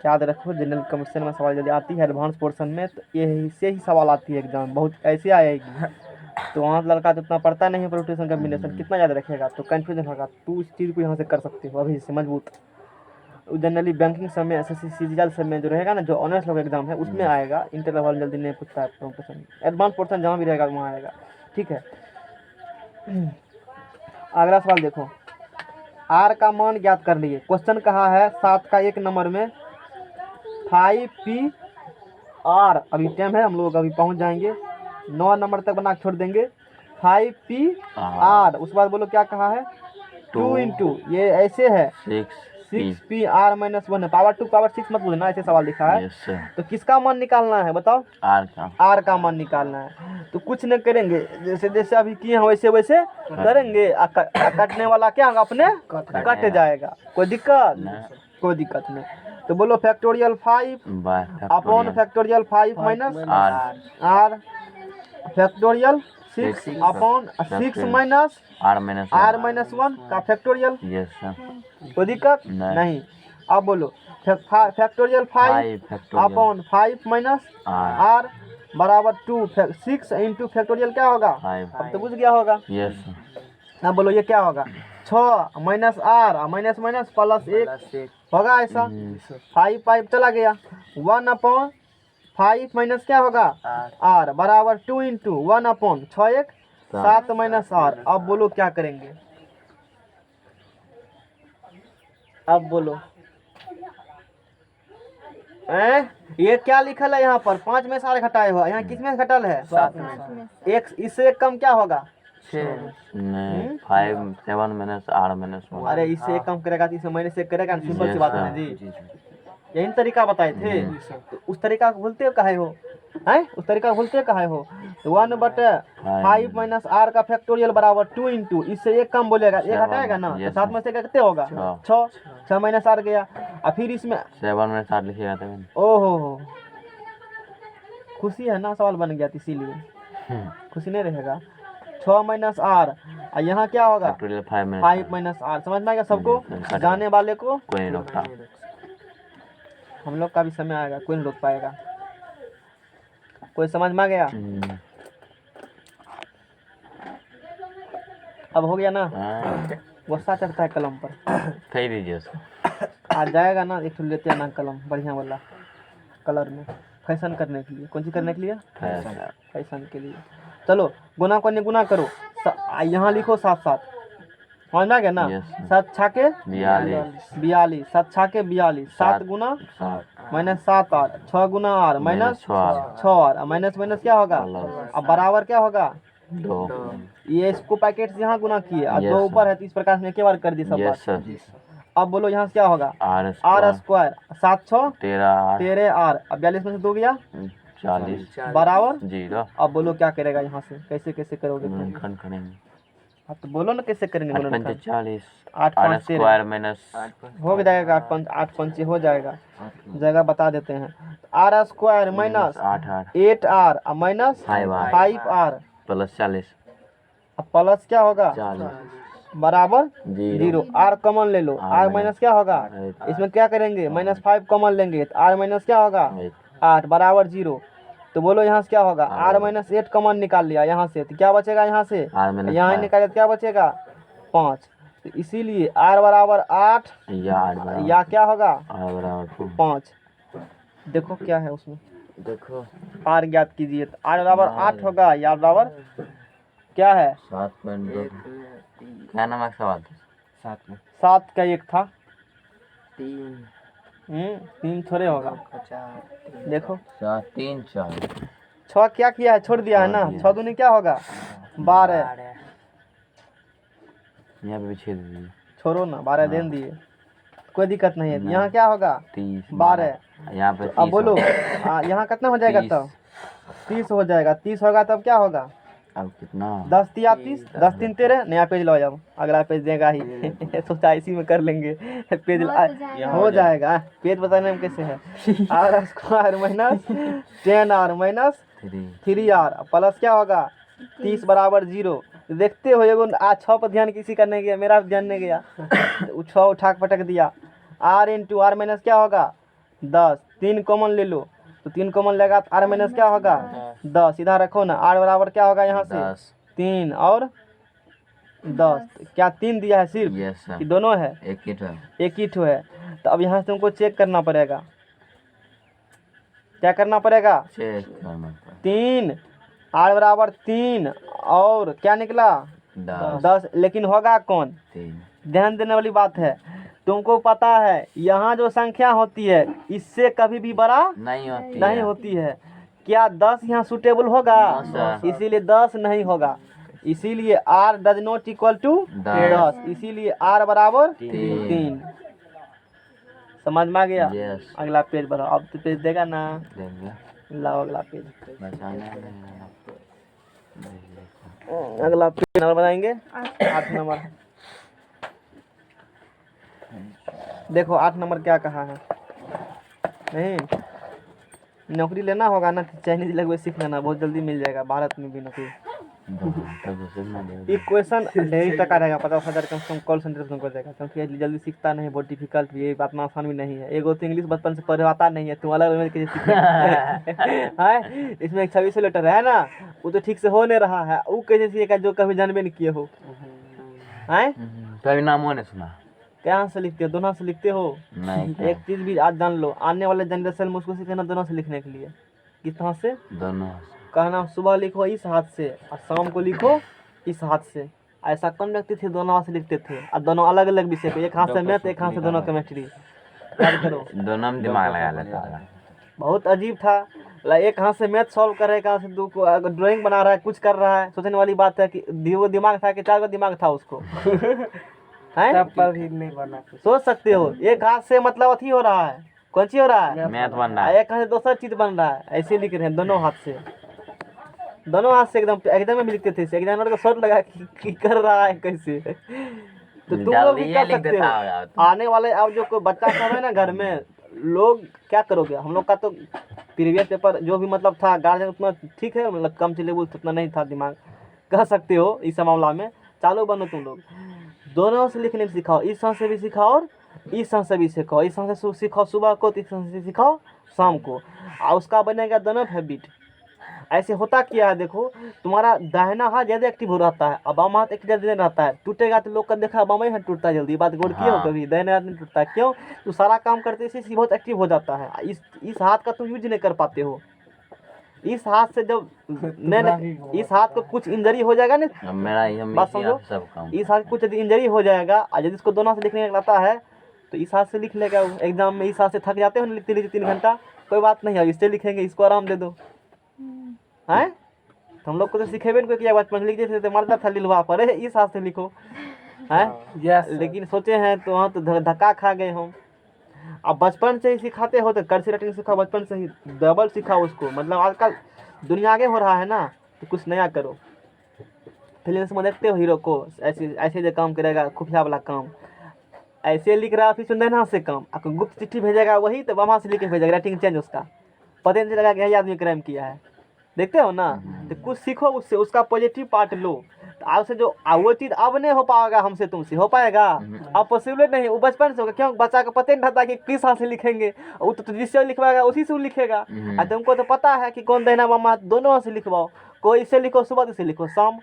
याद रखो जनरल कमीशन में सवाल यदि आती है एडवांस पोर्शन में तो ये से ही सवाल आती है एग्जाम, बहुत ऐसे आएगी। तो वहाँ लड़का तो उतना पढ़ता नहीं है परम्यूटेशन कम्बिनेशन, कितना याद रखेगा, तो कंफ्यूजन होगा। तू इस चीज़ को यहाँ से कर सकते हो अभी से मजबूत। जनरली बैंकिंग समय, एसएससी सीजीएल समय जो रहेगा ना, जो ऑनर्स लोग एग्जाम है उसमें आएगा। इंटर लेवल जल्दी नहीं पूछता है परम्यूटेशन, एडवांस पोर्शन जहाँ भी रहेगा वहाँ आएगा। ठीक है, अगला सवाल देखो, आर का मान ज्ञात कर लिए। क्वेश्चन कहा है 7 का 1 नंबर में 5P R, अभी टाइम है, हम लोग अभी पहुंच जाएंगे, 9 नंबर तक बना छोड़ देंगे। 5P R, उसके बाद बोलो क्या कहा है, 2 इंटू ये ऐसे है 6P R माइनस 1 है, पावर 2 पावर 6 मत बोलना, ऐसे सवाल लिखा है। तो किसका मान निकालना है बताओ, R का मान निकालना है। तो कुछ नहीं करेंगे, जैसे जैसे अभी किए हैं वैसे वैसे करेंगे। कटने वाला क्या होगा, अपने कट जाएगा, कोई दिक्कत नहीं। तो बोलो factorial 5 upon factorial 5 minus R factorial 6 upon 6 minus R minus 1 का फैक्टोरियल। कोई दिक्कत नहीं। अब बोलो फैक्टोरियल 5 अपॉन 5 माइनस R बराबर 2, 6 इंटू फैक्टोरियल क्या होगा, अब तो बुझ गया होगा। अब बोलो ये क्या होगा, 6 minus R minus minus plus 1 होगा ऐसा। 5 चला गया, 1 अपॉन 5 माइनस क्या होगा R बराबर 2 इंटू 1 अपॉन 6 1 7 माइनस R। अब बोलो क्या करेंगे, अब बोलो ये क्या लिखल है यहाँ पर, 5 में से R घटाए हुआ, यहाँ किस में घटल है 7 में। एक इससे एक कम क्या होगा 5 7 माइनस R माइनस 1। अरे इससे एक कम करेगा तो इसे माइनस से करेगा, सिंपल सी बात है जी। यही तरीका बताए थे, तो उस तरीका को भूलते कहे हो, हैं उस तरीका को भूलते कहे हो। 1 बटे 5 माइनस R का फैक्टोरियल बराबर 2 इंटू, इससे एक कम बोलेगा, एक हटाएगा ना, तो 7 में से कितने होगा 6 माइनस R गया। और फिर इसमें 7 में 7 लिखेगा तभी। ओहो खुशी है ना, सवाल बन गया, इसीलिए खुशी नहीं रहेगा। 6 माइनस R और यहाँ क्या होगा 5 माइनस R। समझ में आएगा सबको, जाने वाले को कोई नहीं रोकता। हम लोग का भी समय आएगा, कोई नहीं रोक पाएगा। कोई समझ में आ गया, अब हो गया ना। गुस्सा चढ़ता है कलम पर, कह दीजिए उसको। आ जाएगा ना, एक लेते हैं ना कलम बढ़िया वाला कलर में, फैशन करने के लिए। कौन सी करने के लिए, फैशन के लिए। चलो गुना को गुना करो, यहाँ लिखो 7 7, समझ में आ गया ना। 7 छाके 42, 7 छाके 42, 7 गुना माइनस 7 R, 6 गुना R minus 6 R, minus minus क्या होगा, अब बराबर क्या होगा 2। ये इसको पैकेट से यहाँ गुना किए और 2 ऊपर है, तो इस प्रकार से एक बार कर दी सब बात। अब बोलो यहाँ से क्या होगा R स्क्वायर, 7 6 13 R, अब 42 में से 2 गया 40 बराबर 0। अब बोलो क्या करेगा यहाँ से, कैसे कैसे करोगे, खंड करेंगे हाँ तो बोलो ना कैसे करेंगे, बोलो 8 ना। 40 8 आर 5 13 स्क्वायर माइनस हो जाएगा, 8 5 हो जाएगा, जगह बता देते हैं। R square minus 8 r 8 r minus 5R 5 r plus 40 अब प्लस क्या होगा 40 बराबर 0 जीरो। आर कॉमन ले लो, आर माइनस क्या होगा, इसमें क्या करेंगे -5 कॉमन लेंगे तो आर माइनस क्या होगा 8 बराबर 0। तो बोलो यहाँ से क्या होगा, आर -8 कॉमन निकाल लिया यहाँ से तो क्या बचेगा, यहाँ से यहाँ निकाले तो क्या बचेगा 5। तो इसीलिए आर बराबर 8 या क्या होगा आर बराबर 5। देखो क्या है उसमें, देखो आर ज्ञात कीजिए तो आर बराबर 8 होगा या बराबर क्या है 7.2 क्या नाम है सवाल 7 का 1 था 3 3 थोड़े होगा। 4 देखो 7 3 4 6 क्या किया है, छोड़ दिया है ना, 6 दूनी क्या होगा 12। यहाँ पे भी छेद दीजिए छोड़ो ना 12 दे दिए, कोई दिक्कत नहीं है। यहाँ क्या होगा 30 12। यहाँ पे अब बोलो यहाँ कितना हो जाएगा 30 तब 30 हो जाएगा, 30 होगा तब क्या होगा अब कितना 10 तिया 30, 10 3 13। नया पेज लो जाओ, अगला पेज देगा ही सोचा इसी में कर लेंगे पेज हो जाएगा। पेज बताने में कैसे है, r square minus 10 r minus 3 r plus क्या होगा 30 बराबर 0। देखते हो एगो आज 6 पर ध्यान किसी का नहीं गया, मेरा ध्यान नहीं गया तो 6 उठा के पटक दिया। आर इंटू आर माइनस क्या होगा 10, 3 कॉमन ले लो तो 3 कॉमन लेगा तो आर माइनस क्या होगा 10। सीधा रखो ना, आर बराबर क्या होगा यहाँ से 3 और 10। क्या 3 दिया है सिर्फ यस कि दोनों है, एक ही ठो है। तो अब यहाँ से तुमको चेक करना पड़ेगा, क्या करना पड़ेगा चेक करना 3 आर बराबर 3 और क्या निकला 10, लेकिन होगा कौन, 3 ध्यान देने वाली बात है। तुमको पता है यहाँ जो संख्या होती है इससे कभी भी बड़ा नहीं होती है। क्या 10 यहाँ सुटेबल होगा, इसीलिए 10 नहीं होगा, इसीलिए r does not equal to 10, इसीलिए r बराबर 3। समझ में आ गया। अगला पेज बढ़ाओ, अब तो पेज देगा ना, लाओ अगला पेज। अगला पेज नंबर बनाएंगे 8 नंबर। देखो 8 नंबर क्या कहा है, नहीं नौकरी लेना होगा ना तो चाइनीज लैंग्वेज सीख लेना, बहुत जल्दी मिल जाएगा भारत में भी नौकरी। एक क्वेश्चन ढेर टका रहेगा, 50,000 कम से कम कॉल सेंटर तुमको देगा, क्योंकि जल्दी सीखता नहीं, बहुत डिफिकल्ट, ये बात में आसान भी नहीं है। एगो तो इंग्लिश बचपन से पढ़वाता नहीं है, तुम अलग अलग कैसे सीखेगा है। इसमें 26 लेटर है ना, वो तो ठीक से हो नहीं रहा है, वो कैसे सीखेगा जो कभी जानबे नहीं किए हो है। कभी नामों ने सुना, क्या से लिखते हो, दोनों से लिखते हो नहीं एक चीज भी आज जान लो, आने वाले जनरेशन में उसको सीखना दोनों से लिखने के लिए। किस तरह से, दोनों कहना सुबह लिखो इस हाथ से और शाम को लिखो इस हाथ से। ऐसा कौन व्यक्ति थे दोनों हाथ से लिखते थे, और दोनों अलग अलग विषय पे, एक हाथ से मैथ एक हाथ से दोनों केमिस्ट्री। याद करो, दोनों में दिमाग लगा लेता है। बहुत अजीब था, एक हाथ से मैथ सॉल्व कर रहा है, एक हाथ से दो को ड्राइंग बना रहा है, कुछ कर रहा है। सोचने वाली बात है कि वो दिमाग था कि 4 का दिमाग था उसको है, तब पर भी नहीं बना कुछ। सोच सकते हो, एक हाथ से मतलब अथी हो रहा है, कौन सी हो रहा है मैथ बन रहा और है, एक हाथ से दूसरा चीज बन रहा है। ऐसे लिख रहे हैं दोनों हाथ से, दोनों हाथ से एकदम एग्जाम में भी लिखते थे, एग्जामिनर को शॉर्ट लगा कि कर रहा है कैसे। तो तुम लोग भी कर सकते हो। आने वाले अब जो कोई बच्चा सब है ना घर में, लोग क्या करोगे, हम लोग का तो प्रीवियस पेपर जो भी मतलब था गार्जियन उतना ठीक है, मतलब कम सिलेबस उतना नहीं था, दिमाग कह सकते हो इस मामला में। चालू बनो तुम लोग, दोनों से लिखने में सिखाओ, इस संग से भी सिखाओ और इस संग से भी सिखाओ। इस संग से सिखाओ सुबह को, इस संग से सिखाओ शाम को, और उसका बनेगा दोनों हैबिट। ऐसे होता क्या है, देखो तुम्हारा दाहिना हाथ ज़्यादा एक्टिव हो रहता है, अब बामा हाथ एक्टिव ज़्यादा रहता है। टूटेगा तो लोग का देखा बामा हाथ टूटता है जल्दी, बात गौर किए हो कभी, दाहिने हाथ नहीं टूटता है, क्यों, तो सारा काम करते इसी बहुत एक्टिव हो जाता है। इस हाथ का तुम यूज नहीं कर पाते हो। इस हाथ से जब नहीं, इस हाथ को कुछ इंजरी हो जाएगा ना, मेरा बात समझो, इस हाथ को कुछ यदि इंजरी हो जाएगा और यदि इसको दोनों से लिखने का आता है तो इस हाथ से लिख लेगा वो। एग्जाम में इस हाथ से थक जाते हो ना लिखते लिखते 3 घंटा, कोई बात नहीं है, इससे लिखेंगे, इसको आराम दे दो हैं। तो हम लोग को तो सिखेबे नहीं किया, बचपन से लिखते थे तो मरता था लिलवा पर, इस हाथ से लिखो हैं। लेकिन सोचे हैं तो हाँ, तो धक्का खा गए हम। अब बचपन से ही सिखाते हो तो कर्सिव राइटिंग सिखाओ, बचपन से ही डबल सिखाओ उसको। मतलब आजकल दुनिया आगे हो रहा है ना, तो कुछ नया करो। फिल्म में देखते हो हीरो को ऐसे ऐसे जो काम करेगा खुफिया वाला काम, ऐसे लिख रहा है फिर सुंदरनाथ से काम, आपको गुप्त चिट्ठी भेजेगा वही तो वहाँ से लिख के भेजेगा, राइटिंग चेंज उसका, पता नहीं चलेगा कि यही आदमी क्राइम किया है। देखते हो ना, तो कुछ सीखो उससे, उसका पॉजिटिव पार्ट लो। तो आपसे जो वो चीज़ अब नहीं हो पाएगा, हमसे तुमसे हो पाएगा अब पॉसिबल नहीं, वो बचपन से होगा। क्यों? बच्चा को पता नहीं रहता कि किस हाथ से लिखेंगे, वो तो जिससे लिखवाएगा उसी से वो लिखेगा। और तुमको तो पता है कि कौन देना मामा, दोनों हाथ से लिखवाओ, कोई इसे लिखो सुबह, इसे लिखो शाम,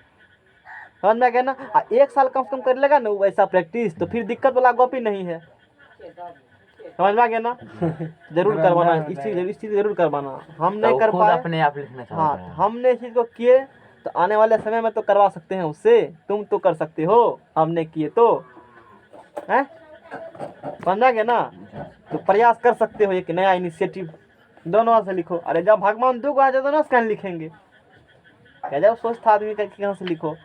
समझ में गया ना। 1 साल कम से कम कर लेगा ना वैसा प्रैक्टिस, तो फिर दिक्कत वाला गप ही नहीं है, समझ में आ गया ना। जरूर करवाना इस चीज़ जरूर करवाना। हम नहीं कर खुद पाए, अपने आप लिखना चाहता हाँ है। हमने इस चीज़ को किए तो आने वाले समय में तो करवा सकते हैं उससे, तुम तो कर सकते हो, हमने किए तो हैं, समझा गया ना। तो प्रयास कर सकते हो, एक नया इनिशिएटिव, दोनों हाथ से लिखो। अरे जब भगवान 2 आ जाए दोनों से लिखेंगे, क्या जब सोचता आदमी का कहाँ से लिखो।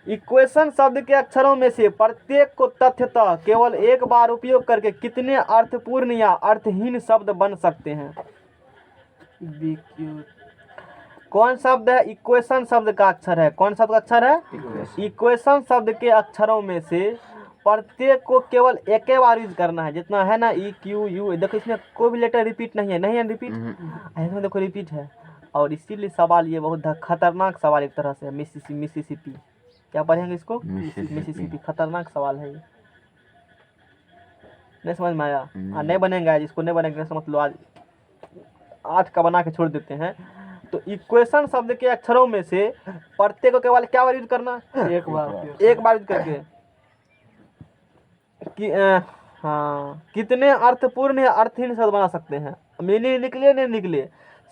इक्वेशन शब्द के अक्षरों में से प्रत्येक को तथ्यतः केवल एक बार उपयोग करके कितने अर्थपूर्ण या अर्थहीन शब्द बन सकते हैं? BQ कौन शब्द है? इक्वेशन शब्द का अक्षर है। कौन शब्द का अक्षर है? इक्वेशन शब्द के अक्षरों में से प्रत्येक को केवल एक ही बार यूज करना है, जितना है ना EQ U, देखो इसमें कोई भी लेटर रिपीट नहीं है, नहीं है रिपीट, इसमें देखो रिपीट है। और इसीलिए सवाल ये बहुत खतरनाक सवाल एक तरह से, मिसिसिपी, क्या पढ़ेंगे इसको? मिसिसिपी, खतरनाक सवाल है ये, नहीं समझ में आया? नहीं बनेगा आज, इसको नहीं बनेगा समझ लो, आज 8 का बना के छोड़ देते हैं। तो इक्वेशन शब्द के अक्षरों में से प्रत्येक को केवल क्या बार यूज करना? एक बार यूज करके हाँ, कितने अर्थपूर्ण या अर्थहीन शब्द बना सकते हैं? मीनिंग निकले नहीं निकले,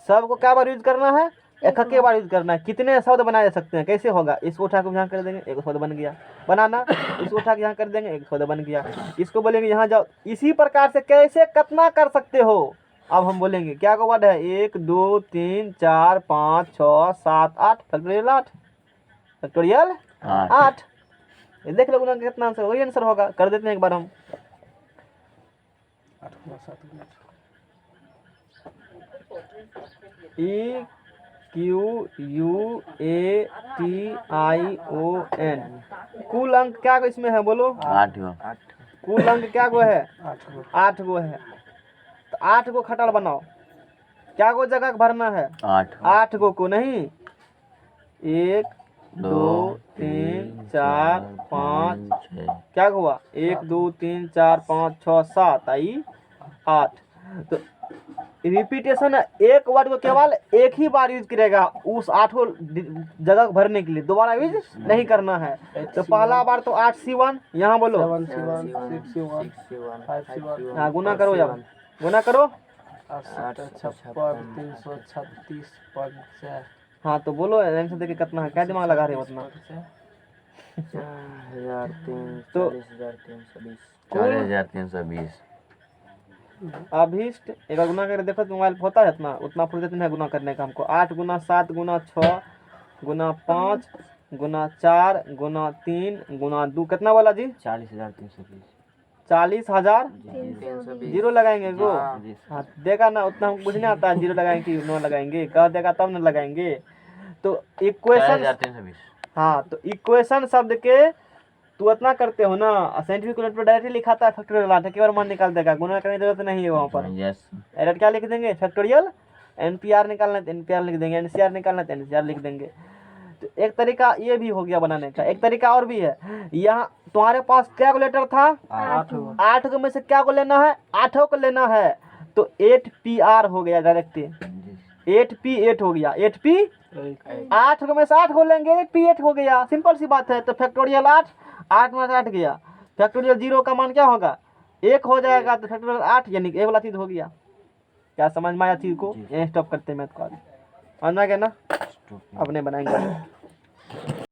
सबको क्या बार यूज करना है? एक के बार यूज करना है। कितने शब्द बनाए जा सकते हैं? कैसे होगा? इसको उठा के यहाँ कर देंगे, एक शब्द बन गया, बनाना, इसको उठा के यहाँ कर देंगे, एक शब्द बन गया, इसको बोलेंगे यहाँ जाओ। इसी प्रकार से कैसे कितना कर सकते हो? अब हम बोलेंगे क्या को वर्ड है? 1 2 3 4 5 6 7 8, फैक्टोरियल 8, फैक्टोरियल 8। ये देख लो गुना का कितना आंसर, वही आंसर होगा। कर देते हैं एक बार हम। 8 गुना 7 गुना EQUATION, कुल अंक क्या को इसमें है बोलो? 8 गो। कुल अंक क्या को है? 8 गो है। तो 8 गो खटाल बनाओ, क्या को जगह भरना है? 8 गो को नहीं, 1 2 3 4 5 क्या हुआ? 1 2 3 4 5 6 7 आई 8। तो रिपीटेशन है, एक वर्ड को केवल एक ही बार यूज करेगा उस 8 जगह भरने के लिए, दोबारा यूज नहीं करना है। तो पहला बार तो 8C1, यहाँ बोलो 7C1 6C1 5C1, हाँ गुना करो, जब गुना करो 856 336 50। हाँ तो बोलो आंसर देखिए कितना है, क्या दिमाग लगा रहे हो उतना? 40,320। अभीष्ट एक बार गुना करके देखो, मोबाइल होता है इतना, उतना फुर्सत नहीं है गुना करने का हमको। 8 गुना 7 गुना 6 गुना 5 गुना 4 गुना 3 गुना 2, कितना बोला जी? 40,320। 40,000 जीरो लगाएंगे गो। जी। हाँ देखा ना, उतना हमको कुछ नहीं आता है, जीरो लगाएंगे कि नो लगाएंगे, कह देगा तब न लगाएंगे। तो इक्वेशन, 40,320। हाँ तो इक्वेशन शब्द के तू इतना करते हो ना, साइंटिफिक कैलकुलेटर पर डायरेक्टली लिखाता है फैक्टोरियल 8, केवल मान निकाल देगा, गुना करने की जरूरत नहीं है वहाँ पर। यस। एरर क्या लिख देंगे? फैक्टोरियल। NPR निकालना है तो NPR लिख देंगे, NCR निकालना है तो NCR लिख देंगे। तो एक तरीका ये भी हो गया बनाने का। एक तरीका और भी है, यहाँ तुम्हारे पास क्या कैलकुलेटर था? 8 को में से क्या को लेना है? 8 को लेना है, तो 8PR हो गया डायरेक्ट, 8P8 हो गया, 8P 8 को में से 8 को लेंगे, 8P8 हो गया, सिंपल सी बात है। तो फैक्टोरियल 8 में से 8 गया, फैक्टोरियल 0 का मान क्या होगा? 1 हो जाएगा, तो फैक्टोरियल 8 यानी कि ये वाला चीज़ हो गया। क्या समझ में आया चीज़ को? यहीं स्टॉप करते हैं मैथ को, समझ में आ गया ना? अपने बनाएंगे।